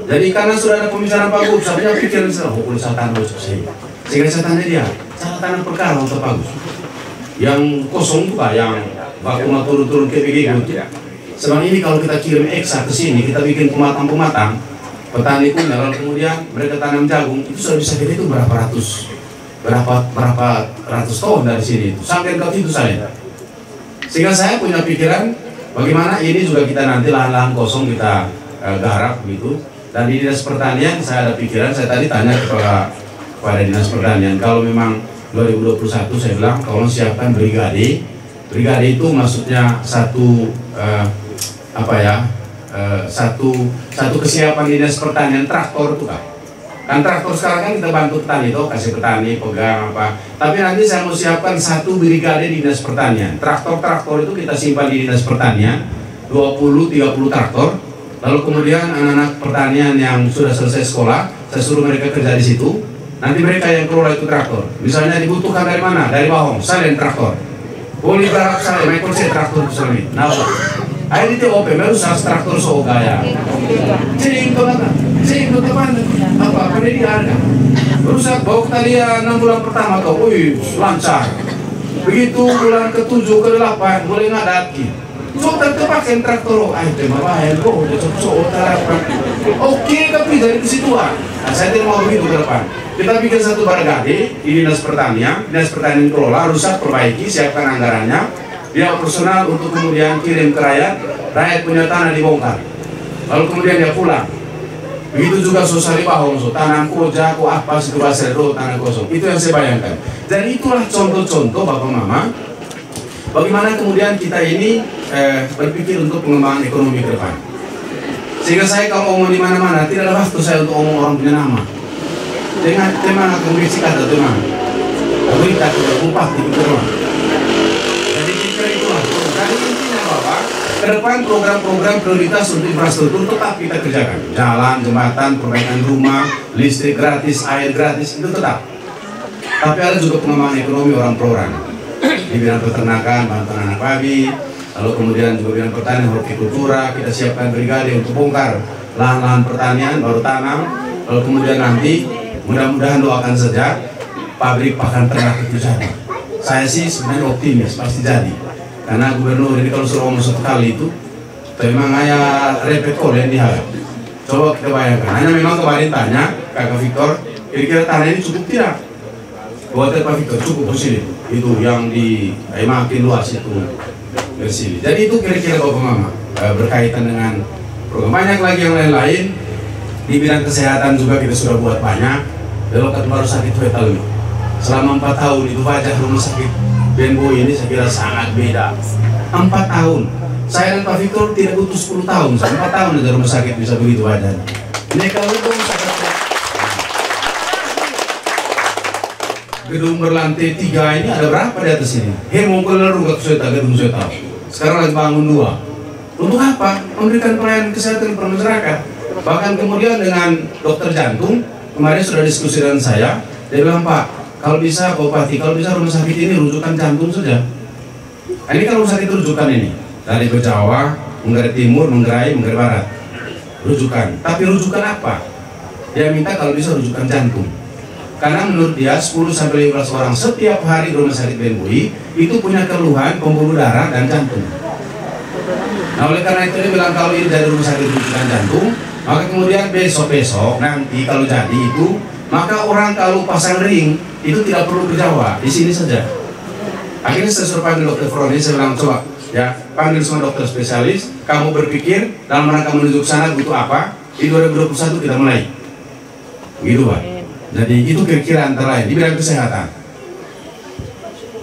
Jadi karena sudah ada pembicaraan Pak Agus, saya pikir kalau saya tanah saya. Sehingga saya tanya dia, cara tanam perkara untuk Pak Agus. Yang kosong tuh Pak, yang bakal turun-turun ke begitu. Sebenarnya ini kalau kita kirim eksa ke sini, kita bikin pematang-pematang. Petani pun kalau kemudian mereka tanam jagung itu sudah bisa gede itu berapa ratus ton dari sini itu sampai ke itu saya. Sehingga saya punya pikiran bagaimana ini juga kita nanti lahan-lahan kosong kita garap gitu. Dan di Dinas Pertanian saya ada pikiran, saya tadi tanya kepada Dinas Pertanian kalau memang 2021 saya bilang tolong siapkan brigade. Brigade itu maksudnya satu satu kesiapan Dinas Pertanian traktor itu kan traktor sekarang kan kita bantu petani itu kasih petani pegang apa, tapi nanti saya mau siapkan satu brigade Dinas Pertanian. Traktor itu kita simpan di Dinas Pertanian 20-30 traktor, lalu kemudian anak-anak pertanian yang sudah selesai sekolah saya suruh mereka kerja di situ, nanti mereka yang kelola itu traktor. Misalnya dibutuhkan dari mana, dari Bahong salin traktor, boleh garap salin ekor saya traktor salin air itu open, baru sas traktor so gaya. Cing ke teman, apa ini harga. Berusaha bawa talian 6 bulan pertama kau, lancar. Begitu bulan ke-7 ke-8 boleh ngadaki. So terpakai traktor, tema bahaya, udah cocok tarapan. Oke, tapi dari situ saya tidak mau begitu ke depan. Kita bikin satu brigade di Dinas Pertanian kelola, rusak perbaiki, siapkan anggarannya. Dia personal untuk kemudian kirim ke rakyat punya tanah dibongkar, lalu kemudian dia pulang. Begitu juga sosari Bahong, tanam koja, apa situ basero, tanah kosong. Itu yang saya bayangkan. Dan itulah contoh-contoh Bapak Mama, bagaimana kemudian kita ini berpikir untuk pengembangan ekonomi ke depan. Sehingga saya kalau ngomong di mana-mana tidak ada waktu saya untuk ngomong orang punya nama. Dengan teman akan berisik ada teman, berita tidak upah di rumah. Ke depan program-program prioritas untuk infrastruktur tetap kita kerjakan. Jalan, jembatan, perbaikan rumah, listrik gratis, air gratis, itu tetap. Tapi ada juga pengembangan ekonomi orang per orang. Di bidang peternakan, bantuan anak babi, lalu kemudian juga bidang pertanian, hortikultura, kita siapkan brigade untuk bongkar lahan-lahan pertanian, baru tanam, lalu kemudian nanti mudah-mudahan doakan saja pabrik pakan ternak itu jadi. Saya sih sebenarnya optimis, pasti jadi. Karena gubernur ini kalau suruh ngomong satu kali itu memang hanya repet kolen diharap. Coba kita bayangkan, hanya memang kemarin tanya Kakak Victor, kira-kira tanah ini cukup tidak? Buat Pak Victor cukup sini, itu yang di makin luas itu bersini. Jadi itu kira-kira Bapak Mama berkaitan dengan program. Banyak lagi yang lain-lain di bidang kesehatan juga kita sudah buat banyak. Belokat baru sakit fetal selama 4 tahun itu wajah rumah sakit BNBO ini saya kira sangat beda. 4 tahun. Saya dan Pak Victor tidak butuh 10 tahun. 4 tahun aja rumah sakit bisa begitu wajah. Ini kalau itu gedung berlantai 3 ini ada berapa di atas ini? Hemongkul rugat gedung saya tahu. Sekarang lagi bangun 2. Untuk apa? Memberikan pelayanan kesehatan kepada masyarakat. Bahkan kemudian dengan dokter jantung kemarin sudah diskusi dengan saya. Dia bilang, Pak, kalau bisa Pak Bupati, kalau bisa rumah sakit ini rujukan jantung saja. Nah, ini kan rumah sakit rujukan ini dari Bejawa, Manggarai Timur, Manggarai Barat, rujukan. Tapi rujukan apa? Dia minta kalau bisa rujukan jantung. Karena menurut dia 10-15 orang setiap hari rumah sakit BNBOI itu punya keluhan pembuluh darah dan jantung. Nah, oleh karena itu dia bilang kalau ini dari rumah sakit rujukan jantung, maka kemudian besok-besok nanti kalau jadi itu, maka orang kalau pasang ring itu tidak perlu ke Jawa, di sini saja. Akhirnya saya suruh panggil dokter Froni, saya bilang coba ya panggil semua dokter spesialis, kamu berpikir dalam rangka menuju ke sana butuh apa, di 2021 kita mulai. Begitu Pak. Jadi itu kira-kira antara lain di bidang kesehatan.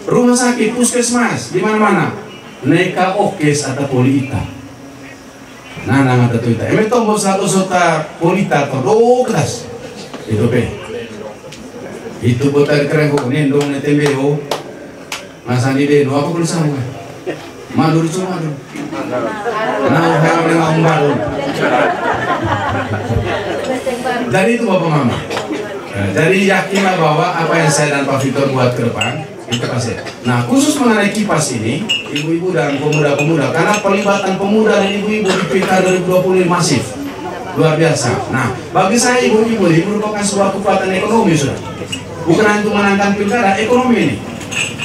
Rumah sakit, puskesmas, di mana-mana. Neka Okes atau Polita. Nah, nang ada tuita. Eme tombol satu sota polita todo kelas. Itu pe. Itu botar keren kok nendong netembeo. Masa di deno apa perlu sama? Madur cuma madur. Nah, kalau dengan baru. Jadi itu Bapak Mama. Jadi yakinlah bahwa apa yang saya dan Pak Victor buat ke depan itu pasti. Nah, khusus mengenai kipas ini, ibu-ibu dan pemuda-pemuda, karena pelibatan pemuda dan ibu-ibu di Pilkada 2020 masif, luar biasa. Nah, bagi saya ibu-ibu ini merupakan sebuah kekuatan ekonomi sudah. Bukan hanya untuk menangkan pilkada, ekonomi ini.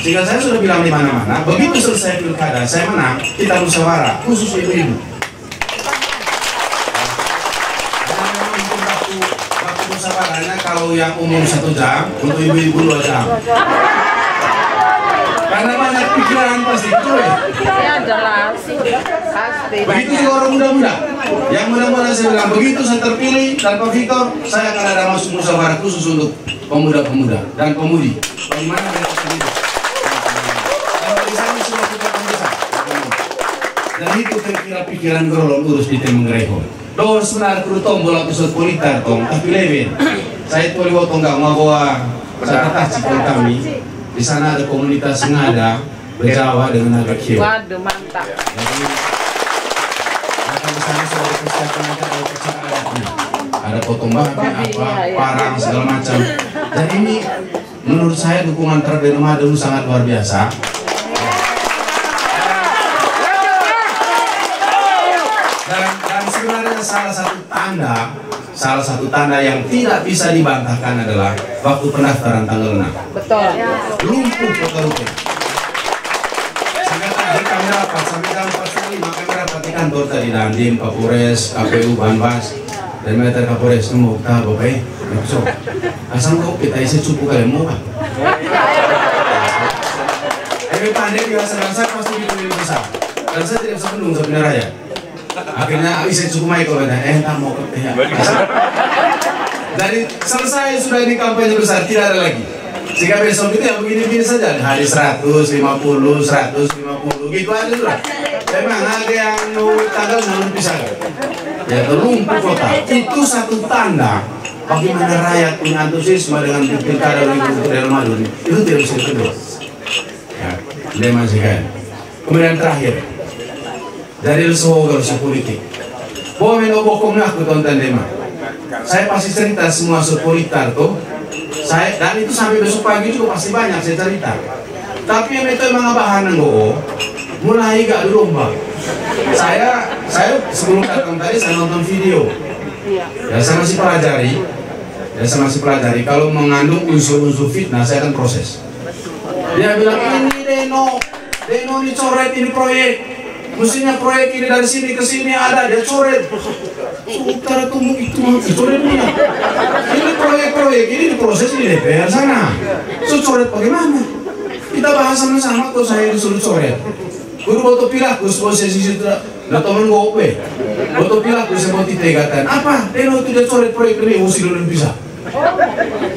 Sehingga saya sudah bilang di mana-mana, begitu selesai pilkada, saya menang, kita musyawarah, khusus ibu-ibu. Waktu musyawarahnya kalau yang umum 1 jam, untuk ibu-ibu 2 jam. Karena banyak pikiran pasti, betul ya? Ya jelas, pasti. Begitu juga orang muda-muda. Yang muda-muda saya bilang, begitu saya terpilih dan Pak Victor, saya akan ada masuk musyawarah khusus untuk pemuda-pemuda dan pemudi. Bagaimana mereka sendiri? Dan bagi saya semua kita besar. Dan itu kira-kira pikiran gerolong urus di Temenggereho. Doa sebenarnya perlu tombol episode politar tong, tapi lewin. Saya tuh lewat tong nggak mau bawa saya kata cikol kami. Di sana ada komunitas Ngada berjawa dengan agak kieu. Waduh, mantap. Jadi akan di sana sudah dipersiapkan ada adatnya. Ada potong babi, apa, parang segala macam. Dan ini menurut saya dukungan terhadap Denoma dulu sangat luar biasa. Dan sebenarnya salah satu tanda yang tidak bisa dibantahkan adalah waktu pendaftaran tanggal 6. Betul. Lumpuh kota Ruke. Sehingga tadi kami rapat sampai jam 4.05 kami rapat di kantor tadi Dandim, Kapolres, KPU, Banbas, dan Meter Kapolres nemu kita bapak so asal kau kita isi cukup kalian mau pak. Pandai biasa pasti dipilih besar. Dan saya tidak bisa menung sebenarnya. Akhirnya isi cukup mai kalau tak mau ke ya. Dari selesai sudah di kampanye besar tidak ada lagi. Sehingga besok itu yang begini-begini saja hari 150 gitu aja sudah. Memang ada yang tanggal belum bisa. Ya terlumpuh kota. Itu satu tanda bagaimana rakyat punya antusiasme dengan pilkada Daerah Madun. Itu tidak bisa kedua. Ya, dia masih kan. Kemudian terakhir dari sebuah politik. Bahwa menobokong aku tonton dema. Saya pasti cerita semua politik tuh. Saya dan itu sampai besok pagi juga pasti banyak saya cerita. Tapi yang itu memang bahan mulai gak lomba. Saya sebelum datang tadi saya nonton video. Ya saya masih pelajari. Kalau mengandung unsur-unsur fitnah saya akan proses. Dia bilang ini Deno ini coret ini proyek. Mestinya proyek ini dari sini ke sini ada dia coret. Utara tumbuh itu coretnya. Ini proyek ini diproses di DPR sana. Coret bagaimana? Kita bahas sama-sama tuh saya disuruh coret. Guru foto pilakus posisi itu nah temen gue foto pilakus saya mau ditegatan apa? Deno itu dia coret proyek ini usil belum bisa.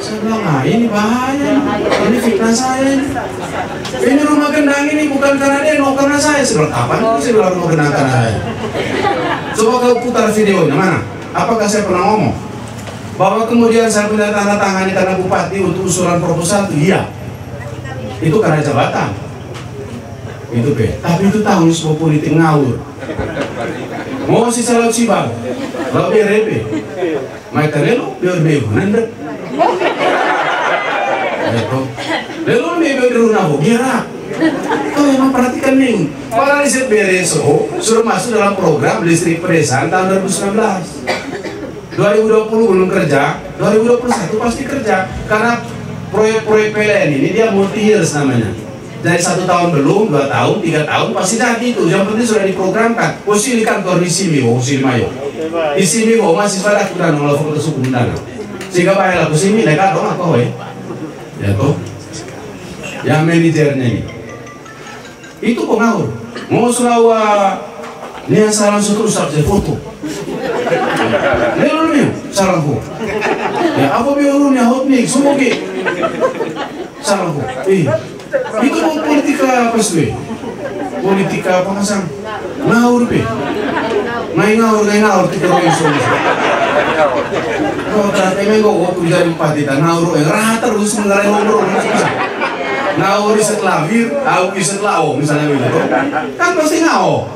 Saya bilang ini bahaya, ini fitnah saya ini. Ini rumah gendang ini bukan karena Deno, karena saya. Saya bilang kapan saya bilang rumah gendang karena saya. Coba kau putar videonya mana? Apakah saya pernah ngomong bahwa kemudian saya punya tanda tangani karena bupati untuk usulan proposal itu? Iya, itu karena jabatan. Itu tapi itu tahun sebuah politik ngawur. Mau si salah si bang, lo BRP, mereka lelo BRP nanda. Lelo BRP rumah gerak. Kau memang perhatikan nih, para riset BRSO sudah masuk dalam program listrik pedesaan tahun 2019. 2020 belum kerja, 2021 pasti kerja karena proyek-proyek PLN ini dia multi years namanya. Dari 1 tahun belum, 2 tahun, 3 tahun pasti jadi itu. Yang penting sudah diprogramkan. Posisi di kantor di Simiho, Silimayo. Di Simiho masih pada kurang oleh fakultas hukum undangan. Sehingga baiklah ke sini, mereka dong apa ya toh. Yang manajernya ini. Itu pengawur. Mau selawa ini yang salah satu saya foto. Ini salah foto. Ya apa biarnya hotnik semua ke salah foto. Itu mau politika apa sih? Politika apa kasang? Ngawur be. ngai ngawur kita iso. Kalau ternyata memang kok jadi patita ngawur rahat terus mengarai ngobrol ngawur setelah lahir, au setelah misalnya begitu. Kan pasti ngawur.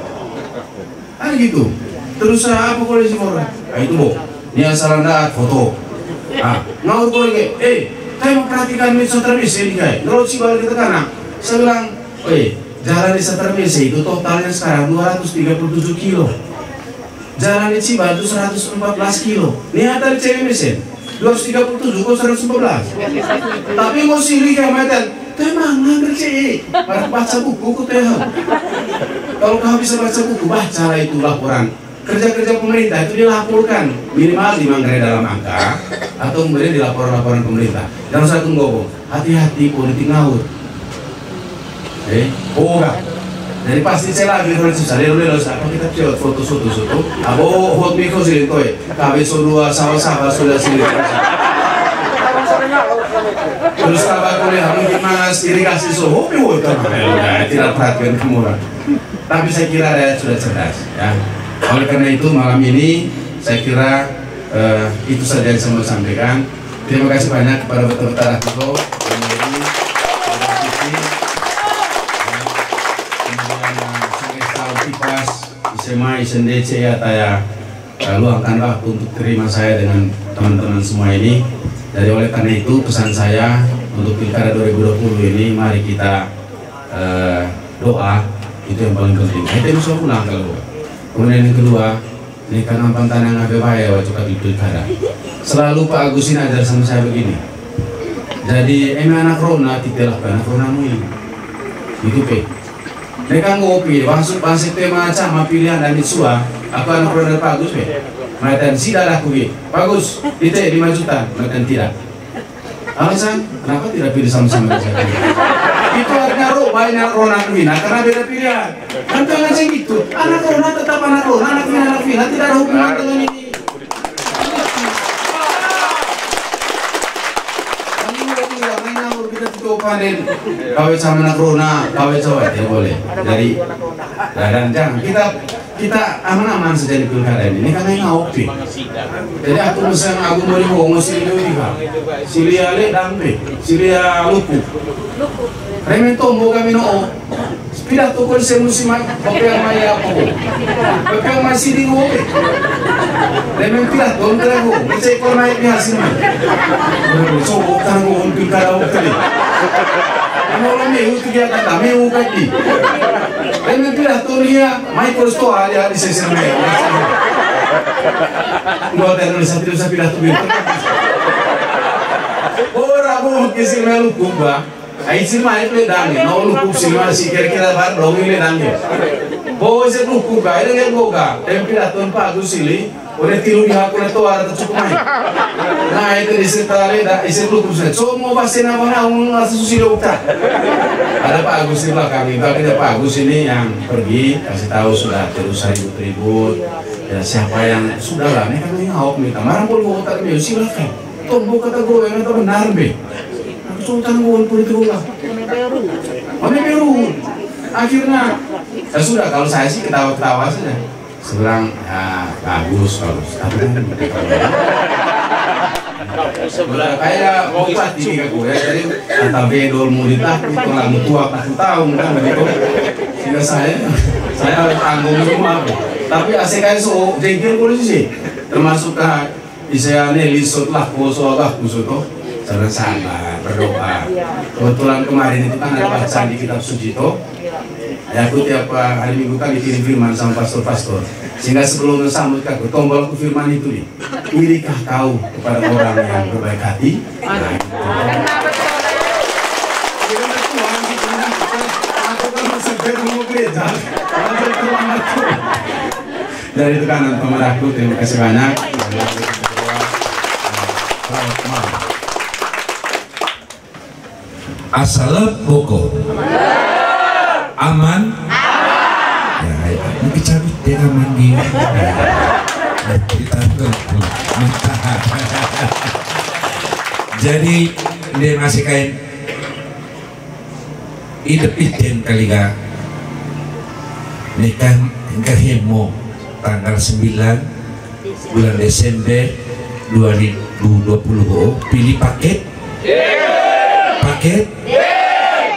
Kan gitu. Terus apa polisi orang? Ah itu bu, dia salah ndak foto. Ah ngawur polisi, saya mau perhatikan medsos terbesi ini guys. Kalau si balik ke kanan, saya bilang, jalan desa terbesi itu totalnya sekarang 237 kilo. Jalan di Cibatu 114 kilo. Niat dari cewek mesin 237 kok 114. Tapi mau silih kayak macam, memang nggak cewek. Baca buku teh. Kalau kau bisa baca buku, baca itu laporan. Kerja-kerja pemerintah itu dilaporkan minimal 5 kali dalam angka atau kemudian di laporan-laporan pemerintah. Jangan satu ngomong, hati-hati politik ngawur. Enggak. Jadi pasti saya lagi kalau susah dia udah apa kita coba foto-foto, abo hot miko sih itu kabe dua sawah-sawah sudah sini. Terus kabar kuliah mungkin mas irigasi soho, tidak perhatian kemurah. Tapi saya kira dia sudah cerdas, ya. Oleh karena itu malam ini saya kira itu saja yang saya mau sampaikan. Terima kasih banyak kepada betul-betul Akiko, SMA ISNDC ya taya luangkan waktu untuk terima saya dengan teman-teman semua ini. Jadi oleh karena itu pesan saya untuk Pilkada 2020 ini mari kita doa, itu yang paling penting. Itu bisa pulang kalau. Kemudian yang kedua, ini kan ampang tanah ngabe bahaya waktu di Pilkada. Selalu Pak Agus ini ajar sama saya begini. Jadi anak Rona titelah anak Rona ini. Itu pe. Mereka ngopi, masuk tema sama pilihan dan isua. Aku anak Rona Pak Agus pe. Mereka tidak aku be. Bagus, itu 5 juta. Mereka tidak. Alasan kenapa tidak pilih sama-sama saya? Itu artinya banyak Rona Vina karena beda pilihan. Kan jangan saya gitu. Anak Rona tetap anak Rona, anak Vina tidak ada hubungan dengan ini. Kita tutup panen kawin sama anak Rona, kawin cowok tidak boleh. Jadi dan jangan kita aman-aman saja di pilkada ini karena ini ngopi. Jadi aku misalnya aku mau ngomong Silia le dampe, Silia luku. Remen tombo kami no. Pidah to kol se musiman, papel maya ako. Papel masih di ngopi. Remen pidah to trago, bisa ikut naik ni hasil man. So bukan ngomong pilkada waktu. Ano lang may uti kaya kata, may ukat di. Remen pidah to niya, may kosto ali sa sirme. Nggak tayo sa pidah to bilto. Ora mo kasi may lukup ba? Ay sirma ay dangi, no lukup sirma si kira-kira bar dong ile dangi. Bawa se lukup ba, ile ngel boga, pidah to Pak Agus sili. Oleh tilu dia aku leto ada cukup main. Nah itu disertai dah isi lukup saya. So mau pasti nama langsung sudah utak. Ada Pak Agus di belakang itu. Ada Pak Agus ini yang pergi kasih tahu sudah terus ribut-ribut. Ya siapa yang sudah lah. Ini kan ini ahok nih. Kemarin pun mau tak dia silakan. Tombol kata gue yang itu benar be. Aku sultan gue pun itu lah. Mana beru. Akhirnya ya sudah kalau saya sih ketawa-ketawa saja. Selang bagus kayak bupati kayak gue jadi kata bedol mudah itu lalu tua aku tahu kan begitu sehingga saya tanggung rumah tapi asik kayak so jengkel polisi termasuk saya nelisut lah soal aku soto sana berdoa kebetulan kemarin itu kan ada bacaan di kitab suci toh. Ya aku tiap hari Minggu kan dikirim firman sama pastor-pastor. Sehingga sebelum sambut aku tombol aku firman itu nih. Irikah kau kepada orang yang berbaik hati? Nah, dari itu kan teman aku terima kasih banyak. Asal pokok. Aman? Ya, mungkin cabut dia aman di. Jadi dia masih kain hidup iten kali ga nikah hemo tanggal 9 bulan Desember 2020 pilih paket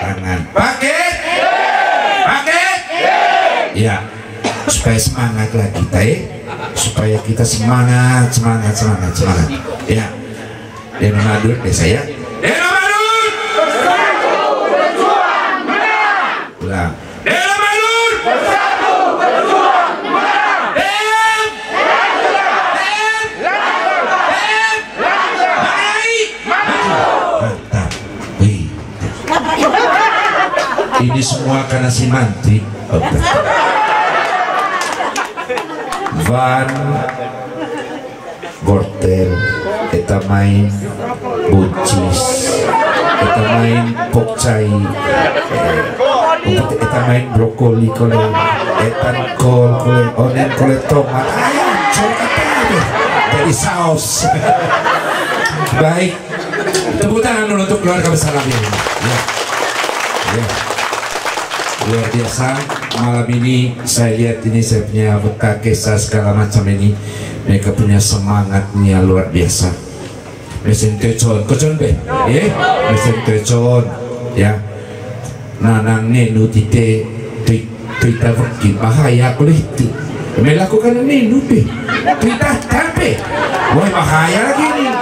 tangan paket ya, supaya semangat lah kita ya, supaya kita semangat ya. Deno Madut deh saya, Deno Madut ulang, Deno Madut mantap. Wih, ini semua karena si Mantri. Van Gortel kita main buncis, kita main pokcai, kita main brokoli kole, etan kol kole, onen kole tomat, jadi saus. Baik, tepuk tangan dulu untuk keluarga besar kami. Ya. Luar biasa malam ini saya lihat ini, saya punya peta kisah segala macam ini, mereka punya semangatnya luar biasa. Mesin tecon, kocon be, mesin tecon, ya. Nanang nenu tite, kita pergi bahaya kulit itu. Melakukan nenu be, kita tape, wah bahaya lagi nih,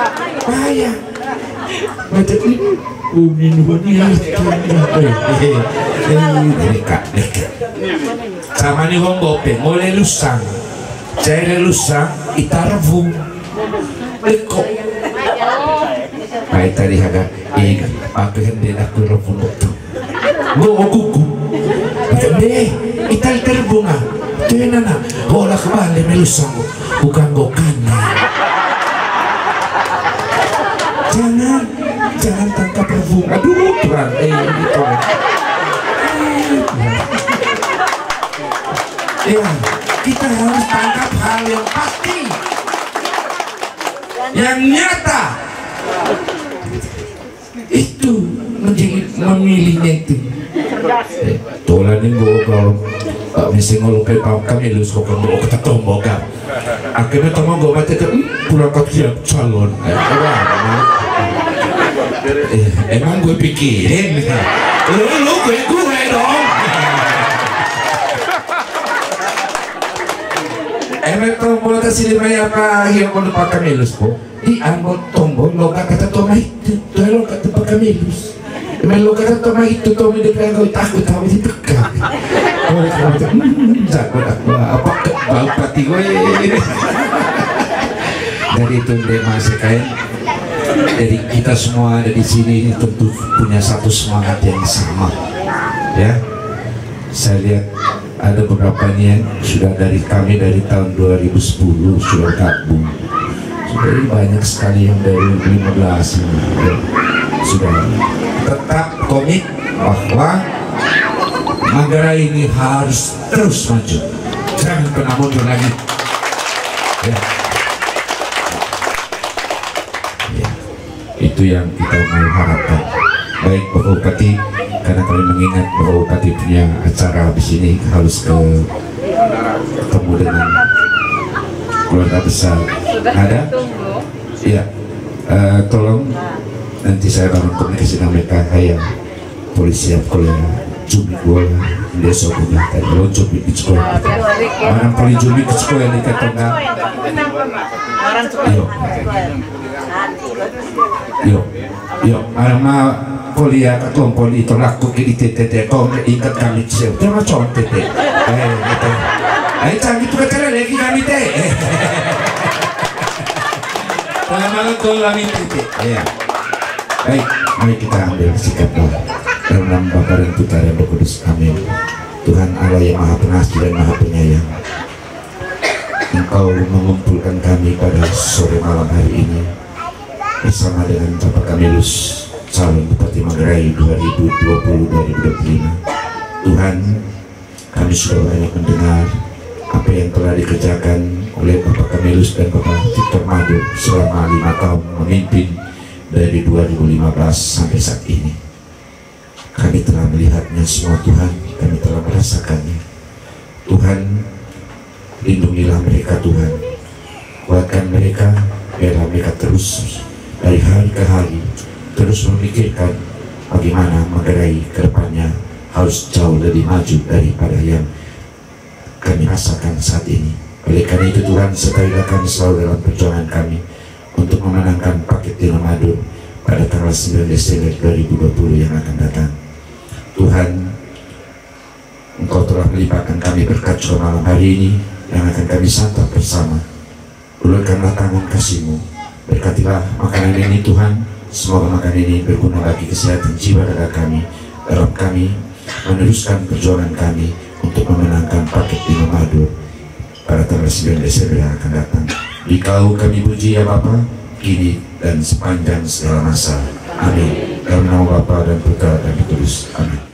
bahaya. Macam ini, minuman dekat. Sama nih wong bope, mulai lusang, cari lusang, itarvung, lekok. Baik tadi agak, pakai hendak aku ravung itu. Gua kuku, macam deh, itar terbunga, tuh nana, bola kembali melusang, bukan gokana. Jangan tangkap ravung, aduh Tuhan, gitu. Ya, kita harus tangkap hal yang pasti, yang nyata. Itu memilihnya itu. Tolan ini gue kalau mesti ngolok kami lu suka ngolok kita tombol kan. Akhirnya tombol gue mati tuh pulang ke calon. Emang gue pikirin, lu gue dong. Tombol kasih lima apa yang mau lupa kamilus po di ambo tombol loka kata toma itu tuh loka tempat kamilus emang loka kata toma itu tomi depan kau takut tahu itu tegak boleh kamu jago aku apa bau pati gue dari itu deh masih kain dari kita semua ada di sini tentu punya satu semangat yang sama ya. Saya lihat ada beberapa yang sudah dari kami dari tahun 2010 sudah gabung, sudah banyak sekali yang dari 15 ini sudah tetap komit bahwa Manggarai ini harus terus maju, jangan pernah mundur lagi ya. Ya, itu yang kita mau harapkan. Baik Bapak Bupati, karena kami mengingat bahwa Bupati punya acara habis ini harus ketemu dengan keluarga besar. Ada? Iya. Tolong nanti saya bangun komunikasi dengan mereka kayak polisi yang kuliah cumi bola desa punya tadi lo cumi di sekolah. Mana paling cumi di sekolah di Katongga? Yo, mana kuliah katong poli itu laku ke tete kau ikat kami sih, cuma contoh tete. Canggih tuh cara lagi kami teh. Kalau malam tuh kami tete. Ya. Baik, mari kita ambil sikap dalam nama Bapa dan Putra dan Roh Kudus. Amin. Tuhan Allah yang Maha Pengasih dan Maha Penyayang, Engkau mengumpulkan kami pada sore malam hari ini bersama dengan Bapak Kamilus calon Bupati Manggarai 2020-2025. Tuhan, kami sudah banyak mendengar apa yang telah dikerjakan oleh Bapak Kamilus dan Bapak Victor Madu selama 5 tahun memimpin dari 2015 sampai saat ini. Kami telah melihatnya semua Tuhan, kami telah merasakannya. Tuhan, lindungilah mereka Tuhan, kuatkan mereka biarlah mereka terus dari hari ke hari terus memikirkan bagaimana menggerai ke depannya harus jauh lebih maju daripada yang kami rasakan saat ini. Oleh karena itu Tuhan, sertailah kami selalu dalam perjuangan kami untuk memenangkan paket di Ramadan pada tanggal 9 Desember 2020 yang akan datang. Tuhan, Engkau telah melimpahkan kami berkat pada malam hari ini yang akan kami santap bersama. Ulurkanlah tangan kasih-Mu, berkatilah makanan ini Tuhan, semoga makanan ini berguna bagi kesehatan jiwa raga kami dalam kami meneruskan perjuangan kami untuk memenangkan paket di Ramadan pada tanggal 9 Desember yang akan datang. Dikau kami puji ya Bapa, kini dan sepanjang segala masa. Amin. Dalam nama Bapa dan Putra dan Roh Kudus. Amin.